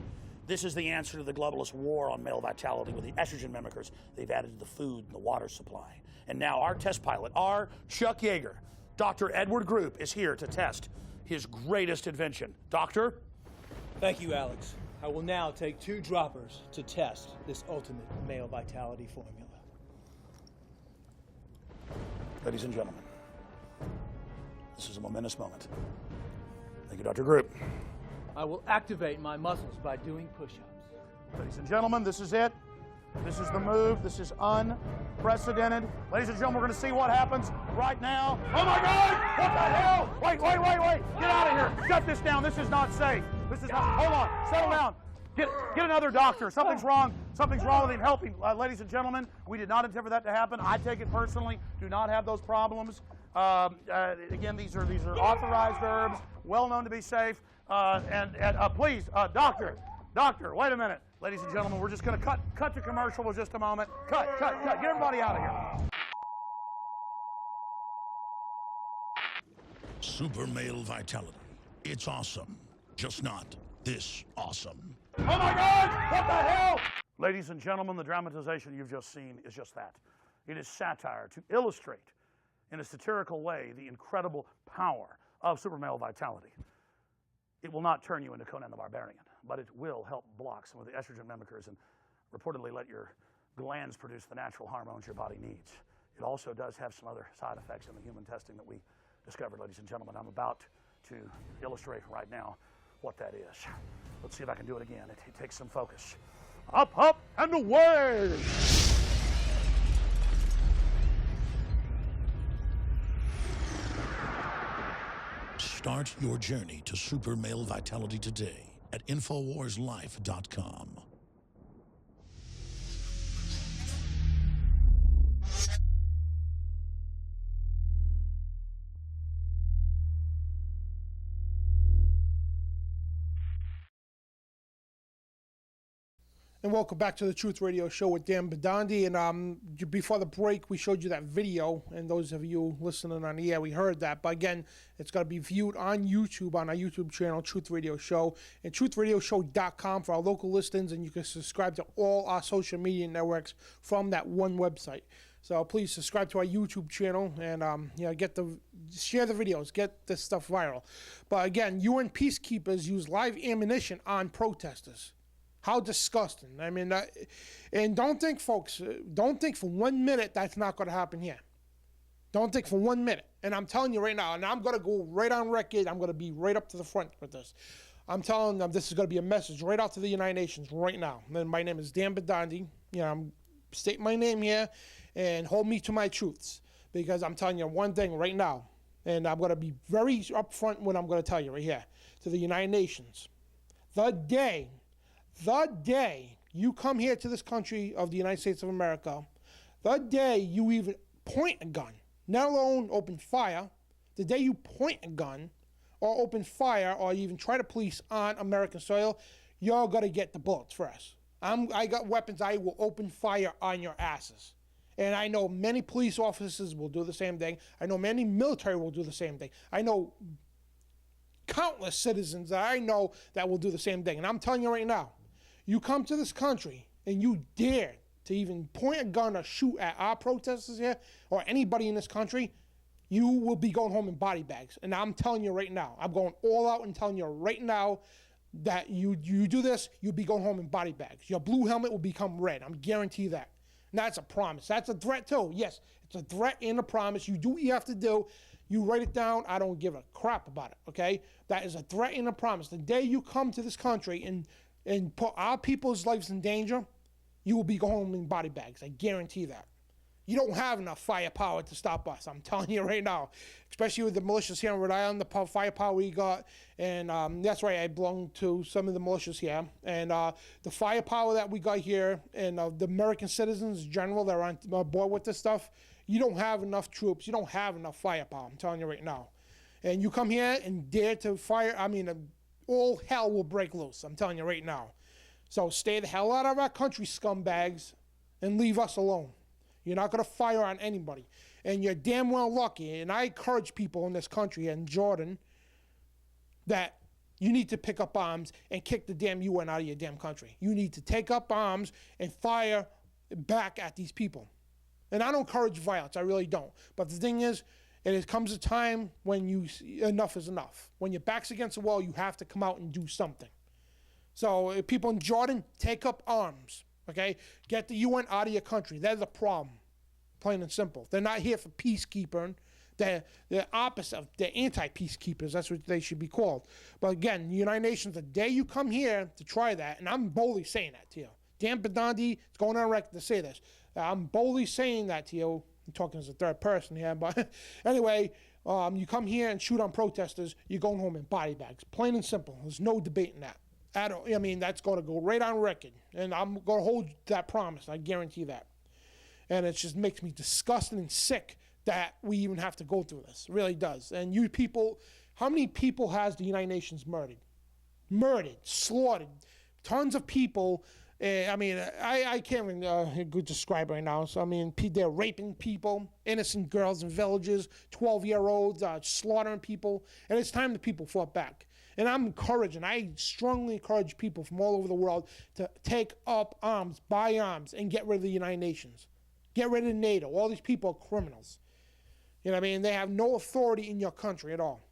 This is the answer to the globalist war on male vitality with the estrogen mimickers they've added to the food and the water supply. And now our test pilot, our Chuck Yeager, Dr. Edward Group, is here to test his greatest invention. Doctor? Thank you, Alex. I will now take 2 droppers to test this ultimate male vitality formula. Ladies and gentlemen, this is a momentous moment. Thank you, Dr. Group. I will activate my muscles by doing push-ups. Ladies and gentlemen, this is it. This is the move. This is unprecedented. Ladies and gentlemen, we're going to see what happens right now. Oh my God! What the hell? Wait. Get out of here. Shut this down. This is not safe. This is not, hold on. Settle down. Get another doctor. Something's wrong. Something's wrong with him. Help him. Ladies and gentlemen, we did not intend for that to happen. I take it personally. Do not have those problems. Again, these are authorized herbs, well known to be safe. Please, doctor, wait a minute. Ladies and gentlemen, we're just going to cut to commercial for just a moment. Cut. Get everybody out of here. Super male vitality. It's awesome. Just not this awesome. Oh my God! What the hell? Ladies and gentlemen, the dramatization you've just seen is just that. It is satire to illustrate in a satirical way the incredible power of super male vitality. It will not turn you into Conan the Barbarian, but it will help block some of the estrogen mimickers and reportedly let your glands produce the natural hormones your body needs. It also does have some other side effects in the human testing that we discovered, ladies and gentlemen. I'm about to illustrate right now what that is. Let's see if I can do it again. It takes some focus. Up, and away! Start your journey to super male vitality today at InfoWarsLife.com. And welcome back to the Truth Radio Show with Dan Bidondi. And before the break, we showed you that video. And those of you listening on the air, we heard that. But again, it's going to be viewed on YouTube, on our YouTube channel, Truth Radio Show, and TruthRadioShow.com for our local listings. And you can subscribe to all our social media networks from that one website. So please subscribe to our YouTube channel and share the videos, get this stuff viral. But again, UN peacekeepers use live ammunition on protesters. How disgusting. I mean, and don't think, folks, don't think for 1 minute that's not going to happen here. Don't think for 1 minute. And I'm telling you right now, and I'm going to go right on record, I'm going to be right up to the front with this. I'm telling them this is going to be a message right out to the United Nations right now. And my name is Dan Bidondi. I'm stating my name here and hold me to my truths. Because I'm telling you one thing right now, and I'm going to be very upfront when I'm going to tell you right here, to the United Nations. The day you come here to this country of the United States of America, the day you even point a gun, not alone open fire, the day you point a gun or open fire or even try to police on American soil, you're going to get the bullets first. I got weapons. I will open fire on your asses. And I know many police officers will do the same thing. I know many military will do the same thing. I know countless citizens that I know that will do the same thing. And I'm telling you right now, you come to this country and you dare to even point a gun or shoot at our protesters here or anybody in this country, you will be going home in body bags. And I'm telling you right now, I'm going all out and telling you right now that you do this, you'll be going home in body bags. Your blue helmet will become red. I'm guarantee that. And that's a promise. That's a threat too. Yes, it's a threat and a promise. You do what you have to do. You write it down. I don't give a crap about it, okay? That is a threat and a promise. The day you come to this country and put our people's lives in danger, you will be going home in body bags. I guarantee that. You don't have enough firepower to stop us. I'm telling you right now, especially with the militias here in Rhode Island, the firepower we got. And that's right, I belong to some of the militias here. And the firepower that we got here and the American citizens in general that are on board with this stuff, you don't have enough troops. You don't have enough firepower. I'm telling you right now. And you come here and dare to fire, I mean, all hell will break loose. I'm telling you right now. So stay the hell out of our country, scumbags, and leave us alone. You're not going to fire on anybody. And you're damn well lucky. And I encourage people in this country and Jordan that you need to pick up arms and kick the damn UN out of your damn country. You need to take up arms and fire back at these people. And I don't encourage violence. I really don't. But the thing is, it comes a time when enough is enough. When your back's against the wall, you have to come out and do something. So people in Jordan, take up arms. Okay? Get the UN out of your country. They're the problem. Plain and simple. They're not here for peacekeeping. They're opposite. They're anti-peacekeepers. That's what they should be called. But again, the United Nations, the day you come here to try that, and I'm boldly saying that to you. Dan Bidondi is going on record to say this. I'm boldly saying that to you. I'm talking as a third person here. But anyway, you come here and shoot on protesters, you're going home in body bags. Plain and simple. There's no debating that. I mean, that's going to go right on record. And I'm going to hold that promise. I guarantee that. And it just makes me disgusted and sick that we even have to go through this. It really does. And you people, how many people has the United Nations murdered? Murdered, slaughtered. Tons of people. I mean, I can't even describe right now. So, I mean, they're raping people, innocent girls in villages, 12-year-olds, slaughtering people. And it's time the people fought back. And I'm encouraging, I strongly encourage people from all over the world to take up arms, buy arms, and get rid of the United Nations. Get rid of NATO. All these people are criminals. You know what I mean? They have no authority in your country at all.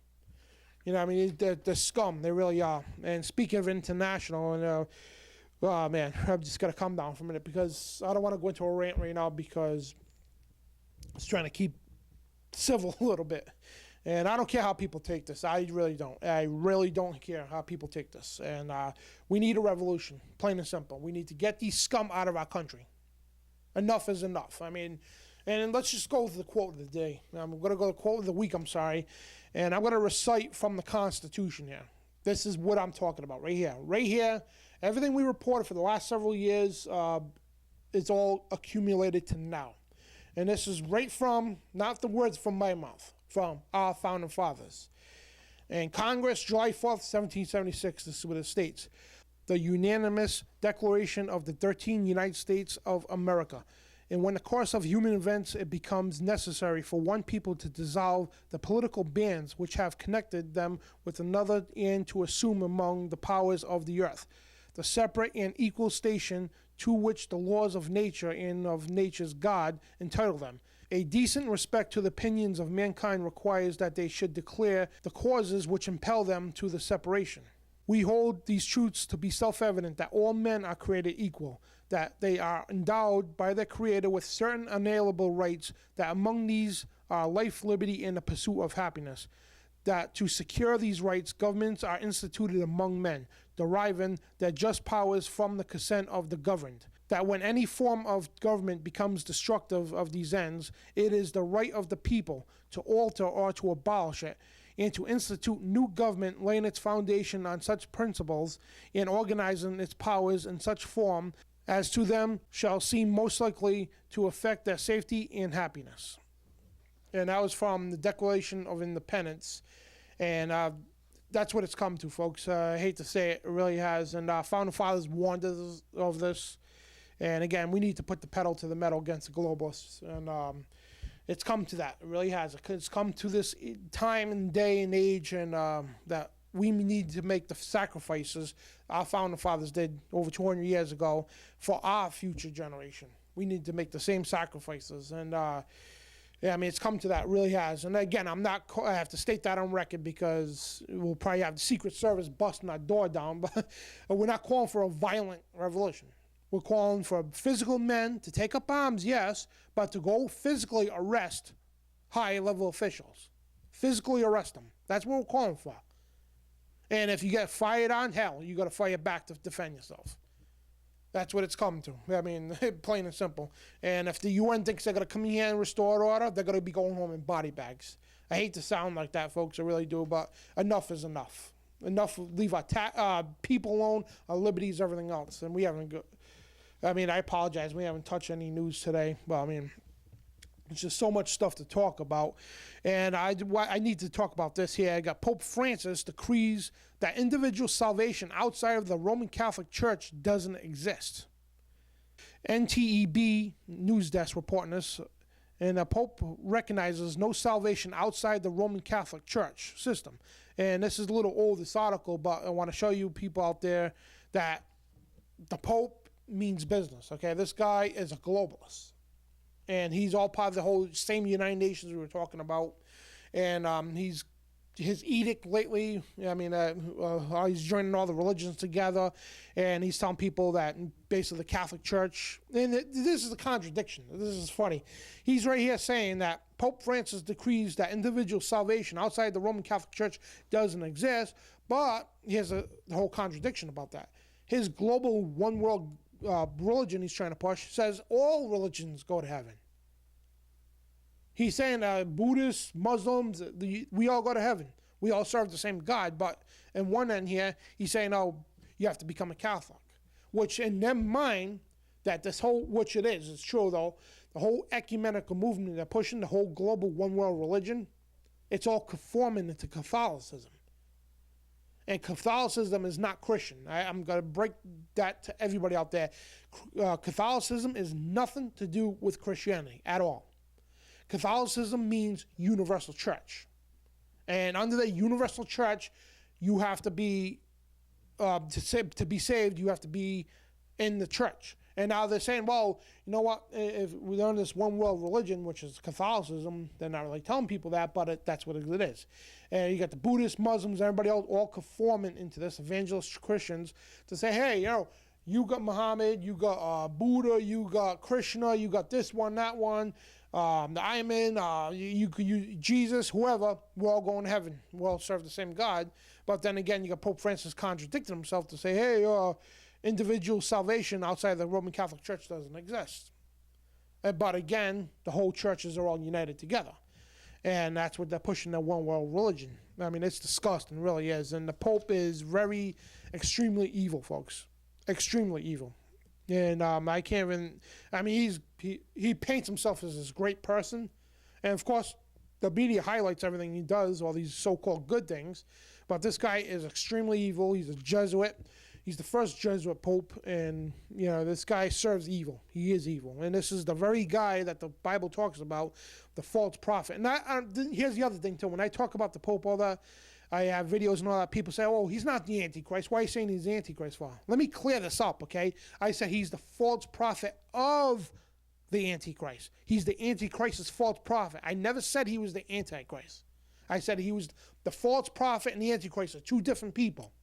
You know what I mean? They're scum. They really are. And speaking of international, and oh man, I've just got to calm down for a minute because I don't want to go into a rant right now because I was trying to keep civil a little bit. And I don't care how people take this. I really don't. I really don't care how people take this. And we need a revolution, plain and simple. We need to get these scum out of our country. Enough is enough. I mean, and let's just go with the quote of the day. I'm going to go to the quote of the week, and I'm going to recite from the Constitution here. This is what I'm talking about right here. Right here, everything we reported for the last several years is all accumulated to now. And this is right from, not the words from my mouth, from our founding fathers. And Congress, July 4th, 1776, this is what it states. The unanimous declaration of the 13 United States of America. And when in the course of human events it becomes necessary for one people to dissolve the political bands which have connected them with another and to assume among the powers of the earth the separate and equal station to which the laws of nature and of nature's God entitle them. A decent respect to the opinions of mankind requires that they should declare the causes which impel them to the separation. We hold these truths to be self-evident that all men are created equal, that they are endowed by their Creator with certain unalienable rights, that among these are life, liberty, and the pursuit of happiness, that to secure these rights, governments are instituted among men, deriving their just powers from the consent of the governed, that when any form of government becomes destructive of these ends, it is the right of the people to alter or to abolish it, and to institute new government laying its foundation on such principles and organizing its powers in such form as to them shall seem most likely to affect their safety and happiness. And that was from the Declaration of Independence. And that's what it's come to, folks. I hate to say it, it really has. And Founding Fathers warned us of this. And again, we need to put the pedal to the metal against the globalists. And it's come to that. It really has. It's come to this time and day and age, and that we need to make the sacrifices our founding fathers did over 200 years ago for our future generation. We need to make the same sacrifices. And yeah, I mean, it's come to that. It really has. And again, I have to state that on record because we'll probably have the Secret Service busting our door down, but we're not calling for a violent revolution. We're calling for physical men to take up arms, yes, but to go physically arrest high-level officials. Physically arrest them. That's what we're calling for. And if you get fired on, hell, you got to fire back to defend yourself. That's what it's come to. I mean, plain and simple. And if the UN thinks they're going to come in here and restore order, they're going to be going home in body bags. I hate to sound like that, folks. I really do. But enough is enough. Enough. Leave our people alone, our liberties, everything else. And we haven't. I mean, I apologize. We haven't touched any news today. Well, I mean, it's just so much stuff to talk about. And I need to talk about this here. I got Pope Francis decrees that individual salvation outside of the Roman Catholic Church doesn't exist. NTEB News Desk reporting this. And the Pope recognizes no salvation outside the Roman Catholic Church system. And this is a little old, this article, but I want to show you people out there that the Pope means business. Okay, this guy is a globalist. And he's all part of the whole same United Nations we were talking about. And his edict lately, I mean, he's joining all the religions together, and he's telling people that basically the Catholic Church, and this is a contradiction. This is funny. He's right here saying that Pope Francis decrees that individual salvation outside the Roman Catholic Church doesn't exist, but here's the whole contradiction about that. His global one world religion he's trying to push says all religions go to heaven. He's saying Buddhists, Muslims, we all go to heaven. We all serve the same God. But in one end here, he's saying, oh, you have to become a Catholic. Which in their mind, that this whole, which it is, it's true though, the whole ecumenical movement they're pushing, the whole global one world religion, it's all conforming into Catholicism. And Catholicism is not Christian. I'm going to break that to everybody out there. Catholicism is nothing to do with Christianity at all. Catholicism means universal church. And under the universal church, you have to be, to be saved, you have to be in the church. And now they're saying, well, you know what, if we learn this one world religion, which is Catholicism, they're not really telling people that, but that's what it is. And you got the Buddhists, Muslims, everybody else all conforming into this, evangelist Christians, to say, hey, you know, you got Muhammad, you got Buddha, you got Krishna, you got this one, that one, the Ayman, you Jesus, whoever, we're all going to heaven. We all serve the same God. But then again, you got Pope Francis contradicting himself to say, hey, individual salvation outside the Roman Catholic Church doesn't exist. But again, the whole churches are all united together. And that's what they're pushing, the one world religion. I mean, it's disgusting, it really is. And the Pope is extremely evil, folks. Extremely evil. And I can't even, I mean, he paints himself as this great person. And of course, the media highlights everything he does, all these so-called good things. But this guy is extremely evil. He's a Jesuit. He's the first Jesuit Pope. And, you know, this guy serves evil. He is evil. And this is the very guy that the Bible talks about, the false prophet. And here's the other thing, too. When I talk about the Pope, all that, I have videos and all that. People say, oh, he's not the Antichrist. Why are you saying he's the Antichrist for? Let me clear this up, okay? I said he's the false prophet of the Antichrist. He's the Antichrist's false prophet. I never said he was the Antichrist. I said he was the false prophet and the Antichrist are two different people.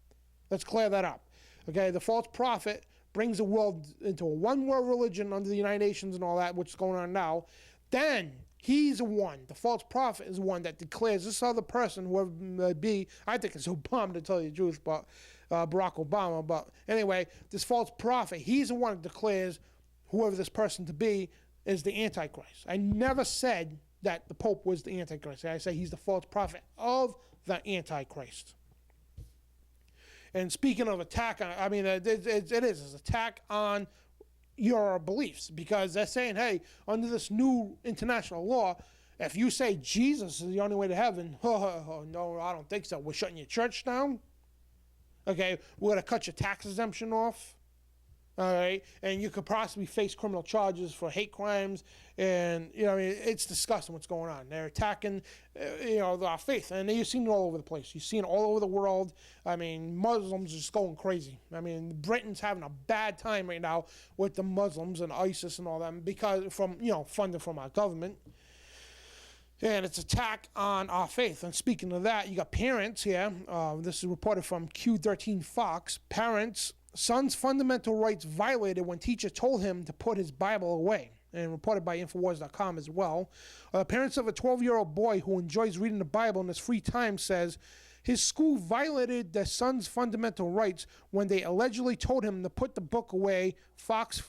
Let's clear that up. Okay, the false prophet brings the world into a one-world religion under the United Nations and all that, which is going on now. Then he's the one, the false prophet is the one that declares this other person, whoever it may be, I think it's Obama to tell you the truth, but Barack Obama. But anyway, this false prophet, he's the one that declares whoever this person to be is the Antichrist. I never said that the Pope was the Antichrist. I say he's the false prophet of the Antichrist. And speaking of attack, I mean, it is an attack on your beliefs, because they're saying, hey, under this new international law, if you say Jesus is the only way to heaven, no, I don't think so. We're shutting your church down. Okay, we're going to cut your tax exemption off. All right, and you could possibly face criminal charges for hate crimes, and you know, it's disgusting what's going on. They're attacking, our faith, and you've seen it all over the place. You've seen it all over the world. I mean, Muslims are just going crazy. I mean, Britain's having a bad time right now with the Muslims and ISIS and all that because from funding from our government. And it's attack on our faith. And speaking of that, you got parents here. This is reported from Q13 Fox. Parents. Son's fundamental rights violated when teacher told him to put his Bible away, and reported by Infowars.com as well. Parents of a 12-year-old boy who enjoys reading the Bible in his free time says His school violated their son's fundamental rights when they allegedly told him to put the book away, Fox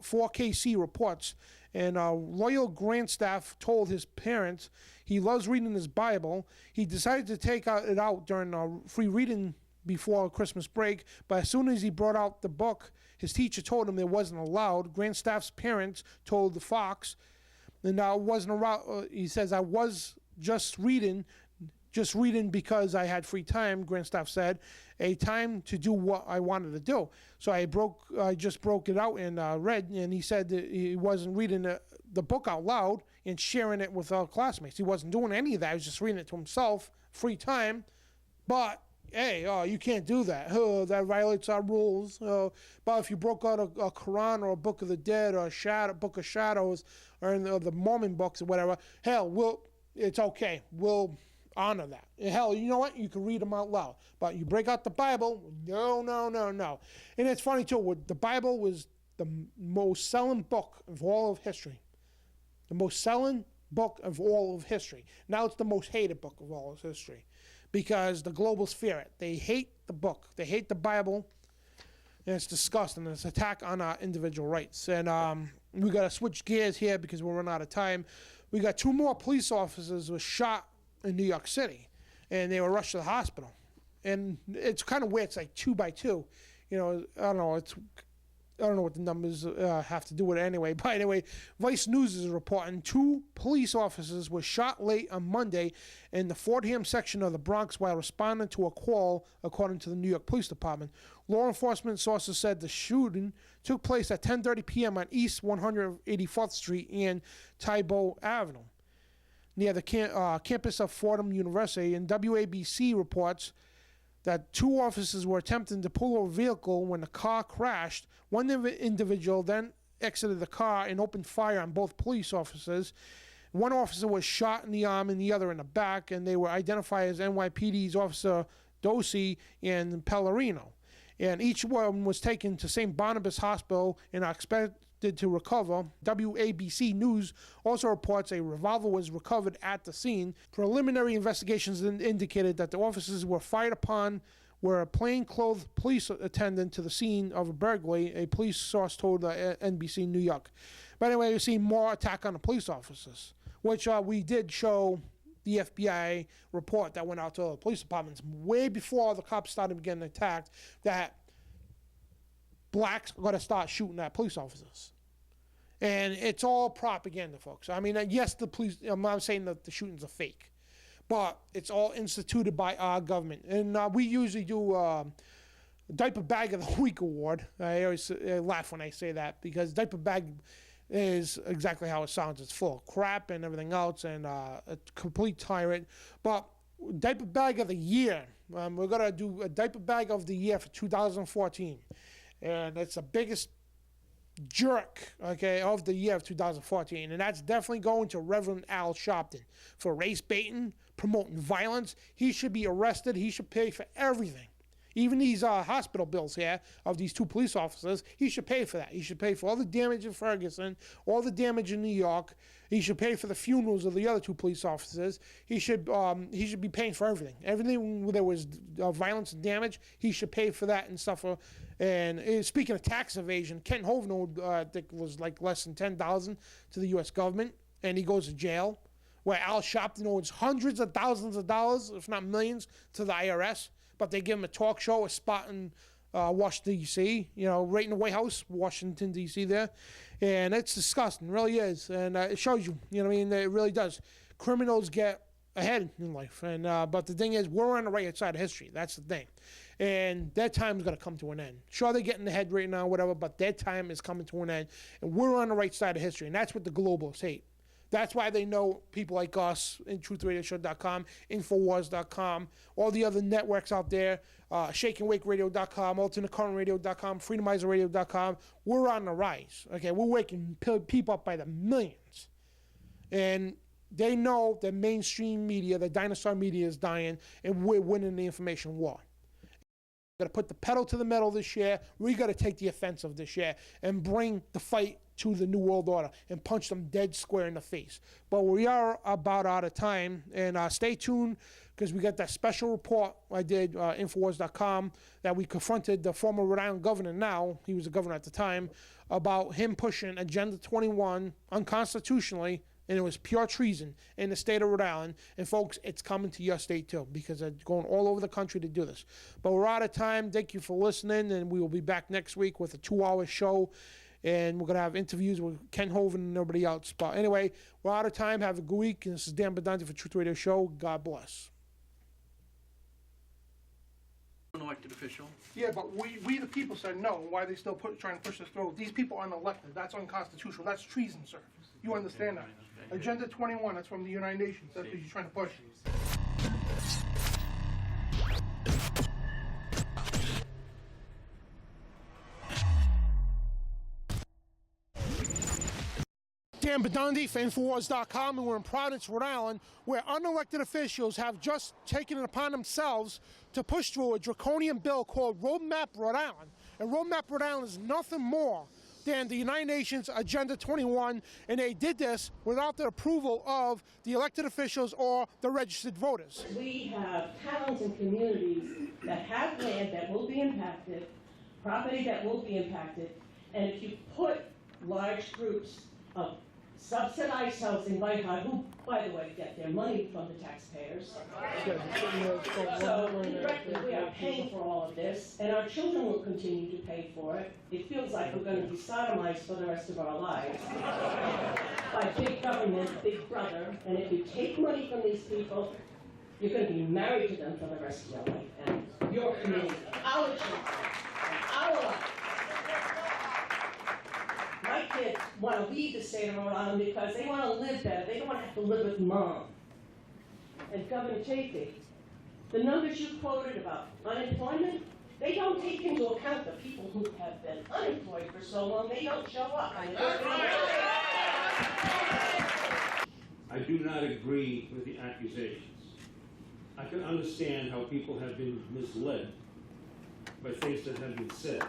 4KC reports. And loyal Grandstaff told his parents he loves reading his Bible. He decided to take it out during free reading before Christmas break, but as soon as he brought out the book, his teacher told him it wasn't allowed. Grandstaff's parents told the Fox, and it wasn't allowed. He says, I was just reading because I had free time, Grandstaff said, a time to do what I wanted to do. So I just broke it out and read, and he said that he wasn't reading the book out loud and sharing it with our classmates. He wasn't doing any of that. He was just reading it to himself, free time. But hey, you can't do that. That violates our rules. But if you broke out a Quran or a Book of the Dead or a Book of Shadows or in the Mormon books or whatever, hell, it's okay. We'll honor that. Hell, you know what? You can read them out loud. But you break out the Bible, no. And it's funny, too. The Bible was the most selling book of all of history. The most selling book of all of history. Now it's the most hated book of all of history. Because the globals fear it. They hate the book. They hate the Bible. And it's disgusting. It's an attack on our individual rights. And we got to switch gears here because we're running out of time. We got 2 more police officers who were shot in New York City. And they were rushed to the hospital. And it's kind of weird. It's like 2 by 2. You know, I don't know. I don't know what the numbers have to do with it anyway. But anyway, Vice News is reporting 2 police officers were shot late on Monday in the Fordham section of the Bronx while responding to a call, according to the New York Police Department. Law enforcement sources said the shooting took place at 10:30 p.m. on East 184th Street and Tybo Avenue, near the campus of Fordham University. And WABC reports that 2 officers were attempting to pull over a vehicle when the car crashed. One individual then exited the car and opened fire on both police officers. One officer was shot in the arm and the other in the back, and they were identified as NYPD's Officer Dosey and Pellerino. And each one was taken to St. Barnabas Hospital and are expected to recover. WABC News also reports a revolver was recovered at the scene. Preliminary investigations indicated that the officers were fired upon were a plainclothes police attendant to the scene of a burglary, a police source told NBC New York. But anyway, you see more attack on the police officers, which we did show the FBI report that went out to the police departments way before the cops started getting attacked, that blacks are going to start shooting at police officers. And it's all propaganda, folks. I mean, yes, the police, I'm not saying that the shootings are fake, but it's all instituted by our government. And we usually do Diaper Bag of the Week award. I always laugh when I say that, because Diaper Bag is exactly how it sounds. It's full of crap and everything else, and a complete tyrant. But Diaper Bag of the Year, we're going to do a Diaper Bag of the Year for 2014. And it's the biggest jerk, okay, of the year of 2014. And that's definitely going to Reverend Al Sharpton for race baiting, promoting violence. He should be arrested. He should pay for everything. Even these hospital bills here of these 2 police officers, he should pay for that. He should pay for all the damage in Ferguson, all the damage in New York. He should pay for the funerals of the other 2 police officers. He should be paying for everything. Everything where there was violence and damage, he should pay for that and stuff. And speaking of tax evasion, Ken Hovind, I think, was like less than $10,000 to the U.S. government, and he goes to jail. Where Al Sharpton owes hundreds of thousands of dollars, if not millions, to the IRS. But they give him a talk show, a spot in Washington, D.C., right in the White House, Washington, D.C. there. And it's disgusting, it really is. And it shows you, what I mean? It really does. Criminals get ahead in life. And but the thing is, we're on the right side of history. That's the thing. And their time is going to come to an end. Sure, they're getting ahead right now, whatever, but their time is coming to an end. And we're on the right side of history. And that's what the globalists hate. That's why they know people like us in TruthRadioShow.com, Infowars.com, all the other networks out there, ShakeandWakeRadio.com, AlternateCurrentRadio.com, FreedomizerRadio.com. We're on the rise. Okay, we're waking people up by the millions. And they know the mainstream media, the dinosaur media is dying, and we're winning the information war. We've got to put the pedal to the metal this year. We got to take the offensive this year and bring the fight to the New World Order and punch them dead square in the face. But we are about out of time, and stay tuned because we got that special report I did, Infowars.com, that we confronted the former Rhode Island governor now, he was a governor at the time, about him pushing Agenda 21 unconstitutionally, and it was pure treason in the state of Rhode Island. And folks, it's coming to your state too, because they're going all over the country to do this. But we're out of time. Thank you for listening, and we will be back next week with a 2-hour show. And we're going to have interviews with Ken Hovind and nobody else. But anyway, we're out of time. Have a good week. And this is Dan Bidondi for Truth Radio Show. God bless. An elected official? Yeah, but we the people said no. Why are they still trying to push this through? These people aren't elected. That's unconstitutional. That's treason, sir. You understand that? Agenda 21, that's from the United Nations. That's what you're trying to push. Dan Bidondi for Infowars.com, and we're in Providence, Rhode Island, where unelected officials have just taken it upon themselves to push through a draconian bill called Roadmap Rhode Island. And Roadmap Rhode Island is nothing more than the United Nations Agenda 21, and they did this without the approval of the elected officials or the registered voters. We have towns and communities that have land that will be impacted, property that will be impacted, and if you put large groups of subsidized housing by HUD, who, by the way, get their money from the taxpayers. So indirectly, we are paying for all of this, and our children will continue to pay for it. It feels like we're going to be sodomized for the rest of our lives by big government, big brother. And if you take money from these people, you're going to be married to them for the rest of your life, and your community, our children, our life. My kids want to leave the state of Rhode Island because they want to live better. They don't want to have to live with mom. And Governor Chafee, the numbers you quoted about unemployment, they don't take into account the people who have been unemployed for so long. They don't show up. I do not agree with the accusations. I can understand how people have been misled by things that have been said.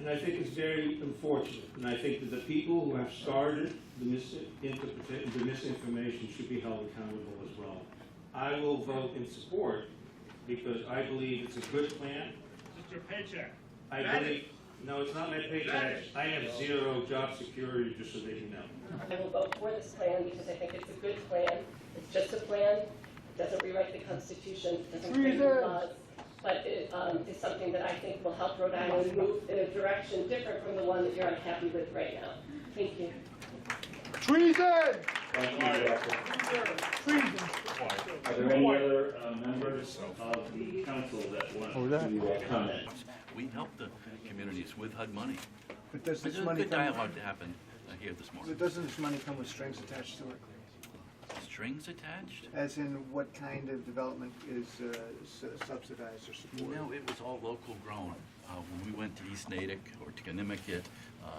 And I think it's very unfortunate. And I think that the people who have started the misinformation should be held accountable as well. I will vote in support because I believe it's a good plan. It's your paycheck. I believe, no, it's not my paycheck. I have zero job security, just so that you know. I will vote for this plan because I think it's a good plan. It's just a plan. It doesn't rewrite the Constitution. It doesn't create new laws. But it is something that I think will help Rhode Island move in a direction different from the one that you're unhappy with right now. Thank you. Treason! Thank you, Treason! Are there any other members of the council that want to comment? We help the communities with HUD money. But does this There's a money good come? dialogue to happen here this morning. But doesn't this money come with strings attached to it? Strings attached? As in, what kind of development is subsidized or supported? No, it was all local grown. When we went to East Natick or to Conimicut,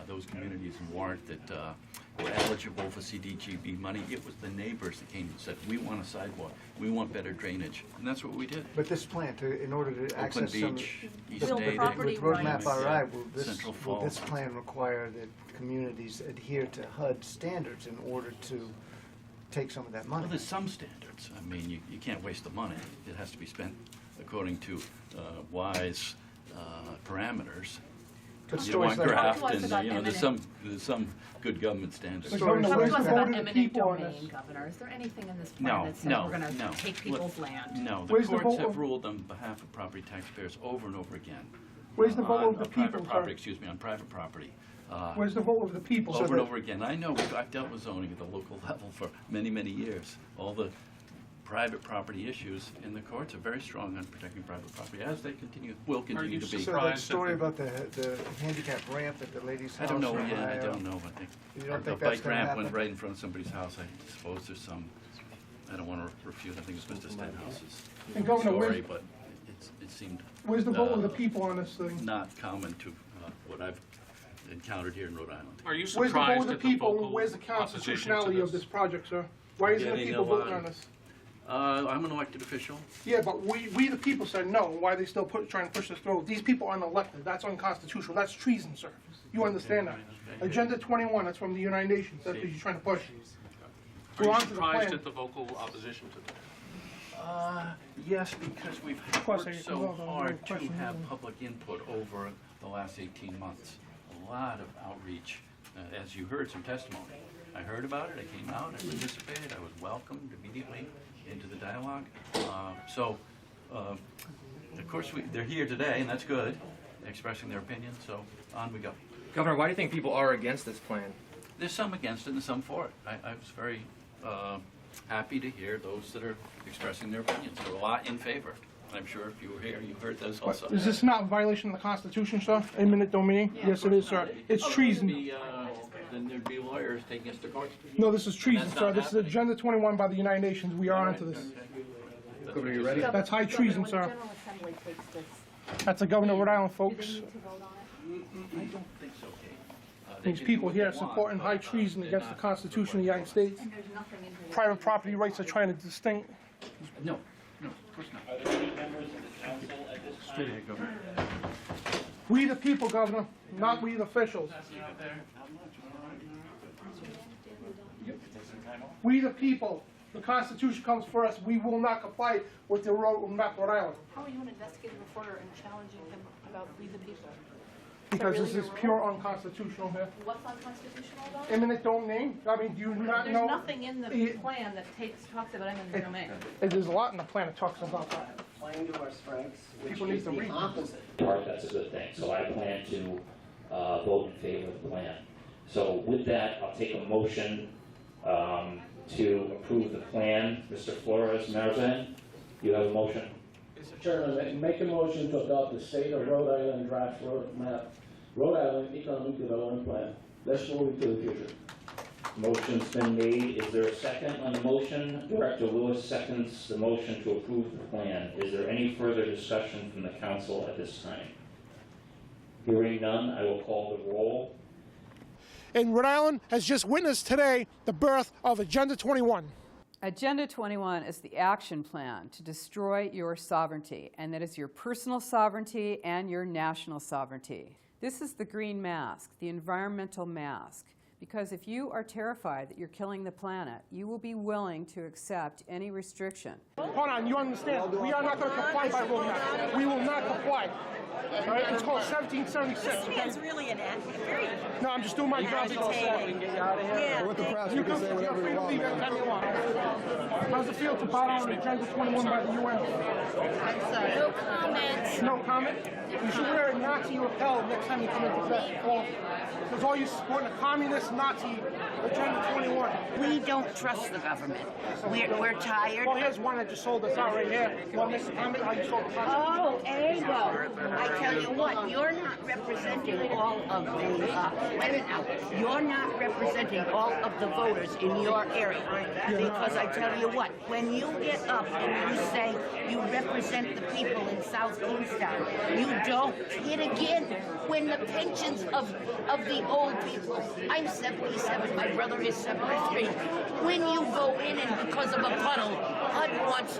those communities in Warwick that were eligible for CDGB money, it was the neighbors that came and said, we want a sidewalk, we want better drainage. And that's what we did. But this plan, in order to Oakland access Beach, East with Natick, Roadmap RI, Central will this Falls. plan require that communities adhere to HUD standards in order to take some of that money? Well, there's some standards. I mean, you can't waste the money. It has to be spent according to wise parameters. But You don't want stories like graft, Talk to us and about there's some good government standards. But Talk Where's to us the about vote of the eminent people on domain, this? Governor. Is there anything in this No, plan that says no, we're going to no. take people's land? No, the Where's the courts vote have of- ruled on behalf of property taxpayers over and over again. Where's the vote on of the private people, property, sir? excuse me, on private property. Where's the vote of the people? Over and over again. I know, I've dealt with zoning at the local level for many, many years. All the private property issues in the courts are very strong on protecting private property, as they will continue to be. So that story about the handicap ramp at the lady's I house? don't know in yet, I Ohio, don't know, I think. You don't The think that's bike gonna ramp happen? went right in front of somebody's house. I suppose there's some, I don't want to refute, I think it's Mr. Stenhouse's And Governor, story, but it seemed Where's the vote of the people on this thing? not common to what I've encountered here in Rhode Island. Are you Where's the vote surprised of the at the people? vocal Where's the opposition to constitutionality of this? this project, sir? Why isn't the Getting people a lot voting of- on this? I'm an elected official. Yeah, but we the people said no. Why are they still trying to push this through? These people aren't elected. That's unconstitutional. That's treason, sir. You understand that? Agenda 21, that's from the United Nations. That's what you're trying to push. Are you surprised at the vocal opposition to that? Yes, because we've worked so hard to have public input over the last 18 months. A lot of outreach. As you heard some testimony. I heard about it, I came out, I participated, I was welcomed immediately into the dialogue. Of course, they're here today, and that's good, expressing their opinion, so on we go. Governor, why do you think people are against this plan? There's some against it and some for it. I was very happy to hear those that are expressing their opinions. There are a lot in favor. I'm sure if you were here, you heard those also. Is this not a violation of the Constitution, sir? Eminent domain? Yes, it is, sir. It's treason. Then there'd be lawyers taking us to court. No, this is treason, sir. This is Agenda 21 by the United Nations. We are onto this. Governor, you ready? That's high treason, sir. That's the governor of Rhode Island, folks. I don't think so, Kate. These people here are supporting high treason against the Constitution of the United States. Private property rights are trying to distinct. No, of course not. Are there any members of the council at this time? Straight ahead, Governor. We the people, governor, not we the officials. We the people. The Constitution comes first. We will not comply with the map Rhode Island. How are you an investigative reporter and challenging him about we the people? Because this is pure unconstitutional here. What's unconstitutional about it? Eminent domain. I mean, do you not know? There's nothing in the plan that talks about eminent domain. There's a lot in the plan that talks about that. Playing to our strengths, which People is need to the read. opposite. Part, that's a good thing. So I plan to vote in favor of the plan. So with that, I'll take a motion to approve the plan. Mr. Flores Marzan, you have a motion? Mr. Chairman, make a motion to adopt the state of Rhode Island draft road map, Rhode Island Economic Development Plan. Let's move into the future. Motion's been made. Is there a second on the motion? Director Lewis seconds the motion to approve the plan. Is there any further discussion from the council at this time? Hearing none, I will call the roll. And Rhode Island has just witnessed today the birth of Agenda 21. Agenda 21 is the action plan to destroy your sovereignty, and that is your personal sovereignty and your national sovereignty. This is the green mask, the environmental mask, because if you are terrified that you're killing the planet, you will be willing to accept any restriction. Hold on, you understand? We are not going to comply by road map. We will not comply. All right, it's called 1776. This man's really an very. No, I'm just doing my job. Yeah. With the press, you can say whatever you want. How's it feel to bow down to Agenda 21 by the UN? No comment. No comment? You should wear a Nazi lapel next time you come into that. Because all you supporting a communist Nazi Agenda 21. We don't trust the government. We're tired. Well, here's one that just sold us out right here. You want to make a comment how you sold the Oh, there you go. I tell you what, you're not representing all of the, wait a minute now, you're not representing all of the voters in your area. Because I tell you what, when you get up and you say you represent the people in South Kingstown, you don't hit again when the pensions of the old people. I'm 77, my brother is 73. When you go in and because of a puddle, HUD wants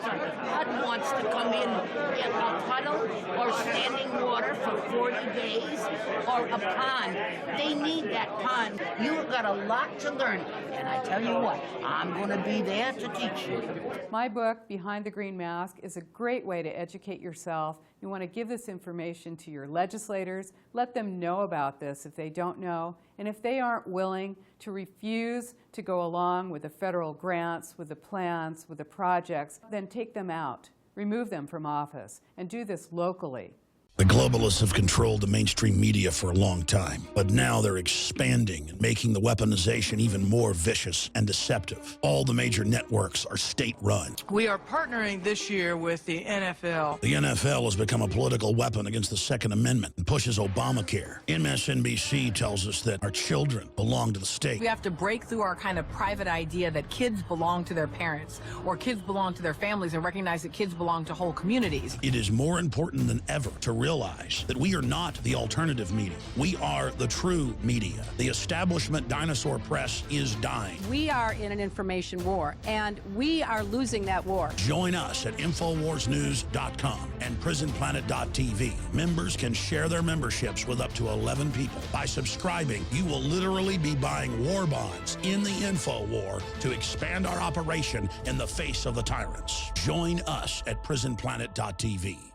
to come in a puddle or standing water for 40 days or a pond. They need that pond. You've got a lot to learn. And I tell you what, I'm going to be there to teach you. My book, Behind the Green Mask, is a great way to educate yourself. You want to give this information to your legislators. Let them know about this if they don't know. And if they aren't willing to refuse to go along with the federal grants, with the plans, with the projects, then take them out. Remove them from office, and do this locally. The globalists have controlled the mainstream media for a long time, but now they're expanding and making the weaponization even more vicious and deceptive. All the major networks are state-run. We are partnering this year with the NFL. The NFL has become a political weapon against the Second Amendment and pushes Obamacare. MSNBC tells us that our children belong to the state. We have to break through our kind of private idea that kids belong to their parents or kids belong to their families and recognize that kids belong to whole communities. It is more important than ever to realize that we are not the alternative media. We are the true media. The establishment dinosaur press is dying. We are in an information war, and we are losing that war. Join us at InfoWarsNews.com and PrisonPlanet.tv. Members can share their memberships with up to 11 people. By subscribing, you will literally be buying war bonds in the info war to expand our operation in the face of the tyrants. Join us at PrisonPlanet.tv.